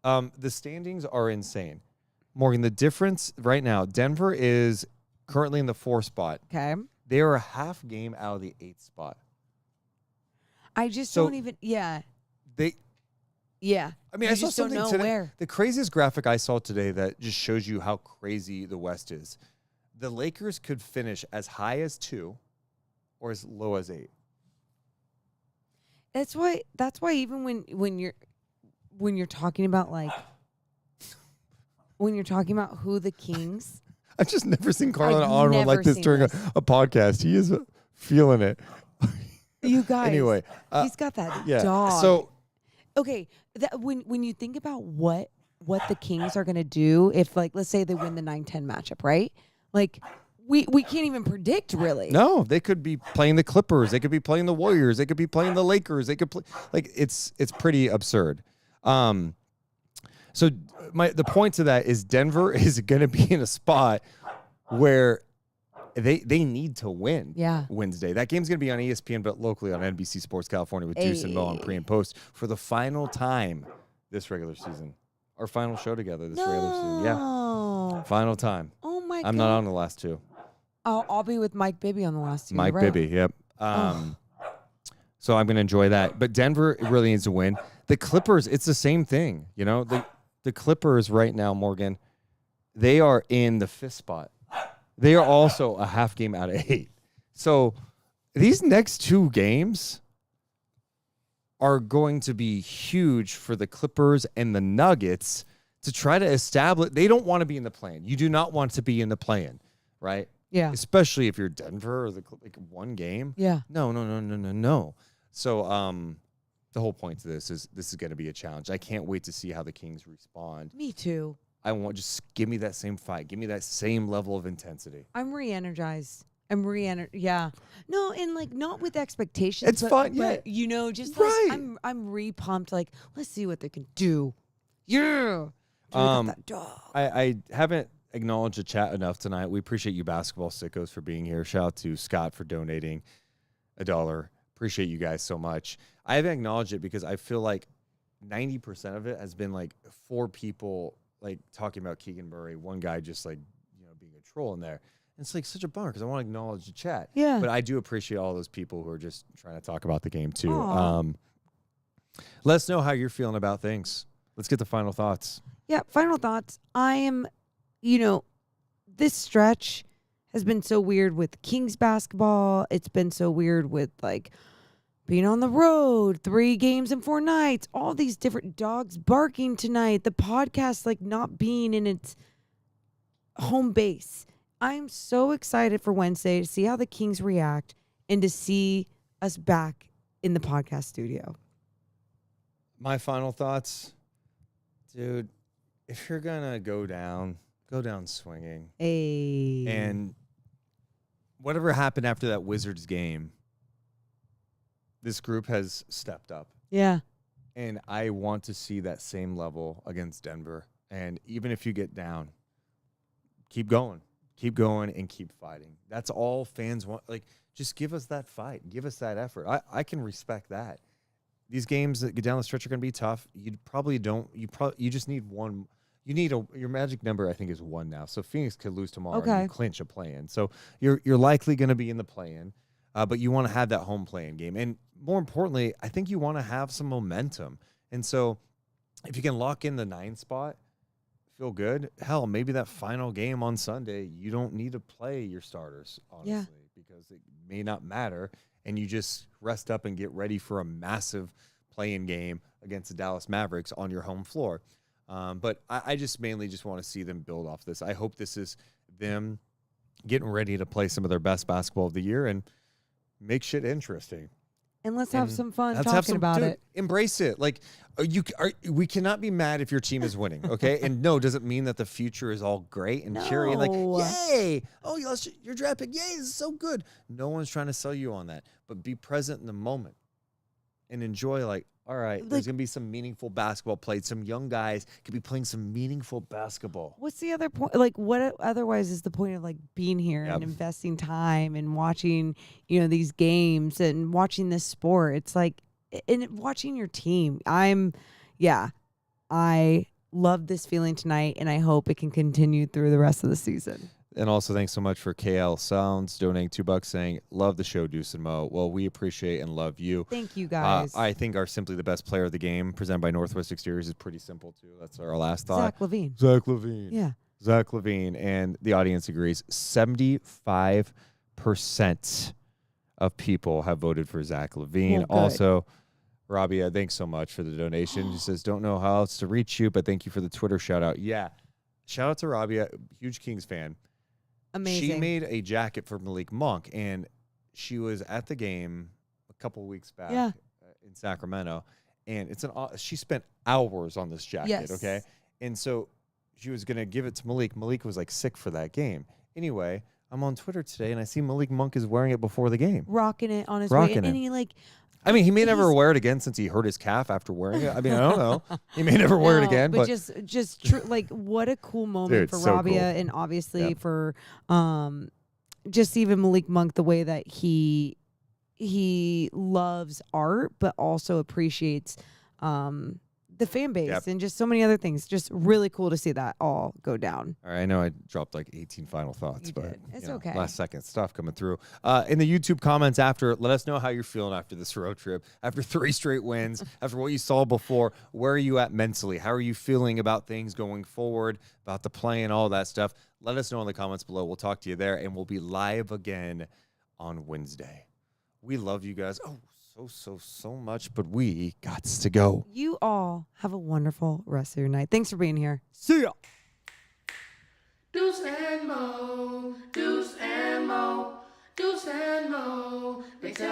The standings are insane. Morgan, the difference right now, Denver is currently in the 4th spot. Okay. They are a half game out of the 8th spot. I just So don't even. Yeah. They, Yeah. I mean, You I saw just don't something know today. where. The craziest graphic I saw today that just shows you how crazy the West is. The Lakers could finish as high as 2 or as low as 8. That's why even when you're talking about like when you're talking about who the Kings. I've just never seen Carlin I've on one like never this seen during this. a podcast. He is feeling it. You guys. Anyway, he's got that yeah. dog. So okay, when you think about what the Kings are gonna do if, like, let's say they win the 9-10 matchup, right? Like, we can't even predict really. no, they could be playing the Clippers. They could be playing the Warriors. They could be playing the Lakers. They could play it's pretty absurd. So the point to that is Denver is going to be in a spot where they need to win. Yeah. Wednesday. That game's going to be on ESPN, but locally on NBC Sports California with Deuce and Mo on pre and post for the final time this regular season. Our final show together this regular season. Yeah. Final time. Oh my God. I'm not on the last two. I'll be with Mike Bibby on the last two. Mike right? Bibby, yep. So I'm going to enjoy that. But Denver really needs to win. The Clippers, it's the same thing. You know, the Clippers right now, Morgan, they are in the 5th spot. They are also a half game out of 8. So these next 2 games are going to be huge for the Clippers and the Nuggets to try to establish. They don't want to be in the play-in. You do not want to be in the play-in, right? Yeah. Especially if you're Denver or like one game. Yeah. No. So the whole point to this is going to be a challenge. I can't wait to see how the Kings respond. Me too. I want just give me that same fight. Give me that same level of intensity. I'm re-energized. Yeah. No, and like not with expectations. It's fun, yeah. But, you know, just Right. like I'm re-pumped. Like, let's see what they can do. Yeah. That dog. I haven't acknowledged the chat enough tonight. We appreciate you basketball sickos for being here. Shout out to Scott for donating $1. Appreciate you guys so much. I haven't acknowledged it because I feel like 90% of it has been like 4 people like talking about Keegan Murray. One guy just like, you know, being a troll in there. And it's like such a bummer because I want to acknowledge the chat. Yeah. But I do appreciate all those people who are just trying to talk about the game too. Aw. Let us know how you're feeling about things. Let's get the final thoughts. Yeah, final thoughts. I am, this stretch has been so weird with Kings basketball. It's been so weird with, like, being on the road, 3 games in 4 nights, all these different dogs barking tonight, the podcast, like, not being in its home base. I'm so excited for Wednesday to see how the Kings react and to see us back in the podcast studio. My final thoughts, dude, if you're going to go down swinging. Hey. And whatever happened after that Wizards game, this group has stepped up. Yeah. And I want to see that same level against Denver. And even if you get down, keep going. Keep going and keep fighting. That's all fans want. Like, just give us that fight. Give us that effort. I can respect that. These games that get down the stretch are going to be tough. You just need one. You need your magic number, I think, is 1 now. So Phoenix could lose tomorrow and you clinch a play-in. So you're likely going to be in the play-in, but you want to have that home play-in game. And more importantly, I think you want to have some momentum. And so if you can lock in the 9 spot, feel good. Hell, maybe that final game on Sunday, you don't need to play your starters, honestly, because it may not matter. And you just rest up and get ready for a massive play-in game against the Dallas Mavericks on your home floor. But I just mainly just want to see them build off this. I hope this is them getting ready to play some of their best basketball of the year and make shit interesting. And let's have some fun talking about it. Embrace it. Like we cannot be mad if your team is winning, okay? And no, doesn't mean that the future is all great and cheery and like, yay! Oh, your draft pick, yay! This is so good. No one's trying to sell you on that, but be present in the moment and enjoy. Like, all right, there's gonna be some meaningful basketball played. Some young guys could be playing some meaningful basketball. What's the other point? Like, what otherwise is the point of like being here and investing time and watching, these games and watching this sport? It's like, and watching your team. I love this feeling tonight, and I hope it can continue through the rest of the season. And also, thanks so much for KL Sounds donating $2, saying, love the show, Deuce and Mo. Well, we appreciate and love you. Thank you, guys. I think our Simply the Best Player of the Game, presented by Northwest Exteriors, is pretty simple, too. That's our last thought. Zach LaVine. Zach LaVine. Yeah. Zach LaVine. And the audience agrees. 75% of people have voted for Zach LaVine. Well, also, Rabia, thanks so much for the donation. She says, don't know how else to reach you, but thank you for the Twitter shout-out. Yeah. shout out to Robbie, huge Kings fan. Amazing. She made a jacket for Malik Monk, and she was at the game a couple weeks back in Sacramento, and she spent hours on this jacket, Yes. okay? And so she was going to give it to Malik. Malik was like sick for that game. Anyway, I'm on Twitter today, and I see Malik Monk is wearing it before the game. Rocking it on his Rocking way. it. And he like, I mean, he may never he's- wear it again since he hurt his calf after wearing it. I mean, I don't know. He may never wear it No, again, but just true. Like, what a cool moment Dude, for so Rabia, cool. and obviously Yep. for just even Malik Monk, the way that he loves art, but also appreciates the fan base Yep. and just so many other things. Just really cool to see that all go down. all right, I know I dropped like 18 final thoughts, You but did. It's you know, okay. last second stuff coming through. In the YouTube comments after, let us know how you're feeling after this road trip, after 3 straight wins, after what you saw before. Where are you at mentally? How are you feeling about things going forward, about the play and all that stuff? Let us know in the comments below. We'll talk to you there, and we'll be live again on Wednesday. We love you guys. Oh, so much, but we got to go. You all have a wonderful rest of your night. Thanks for being here. See ya. Deuce and Mo, Deuce and Mo, Deuce and Mo. They tell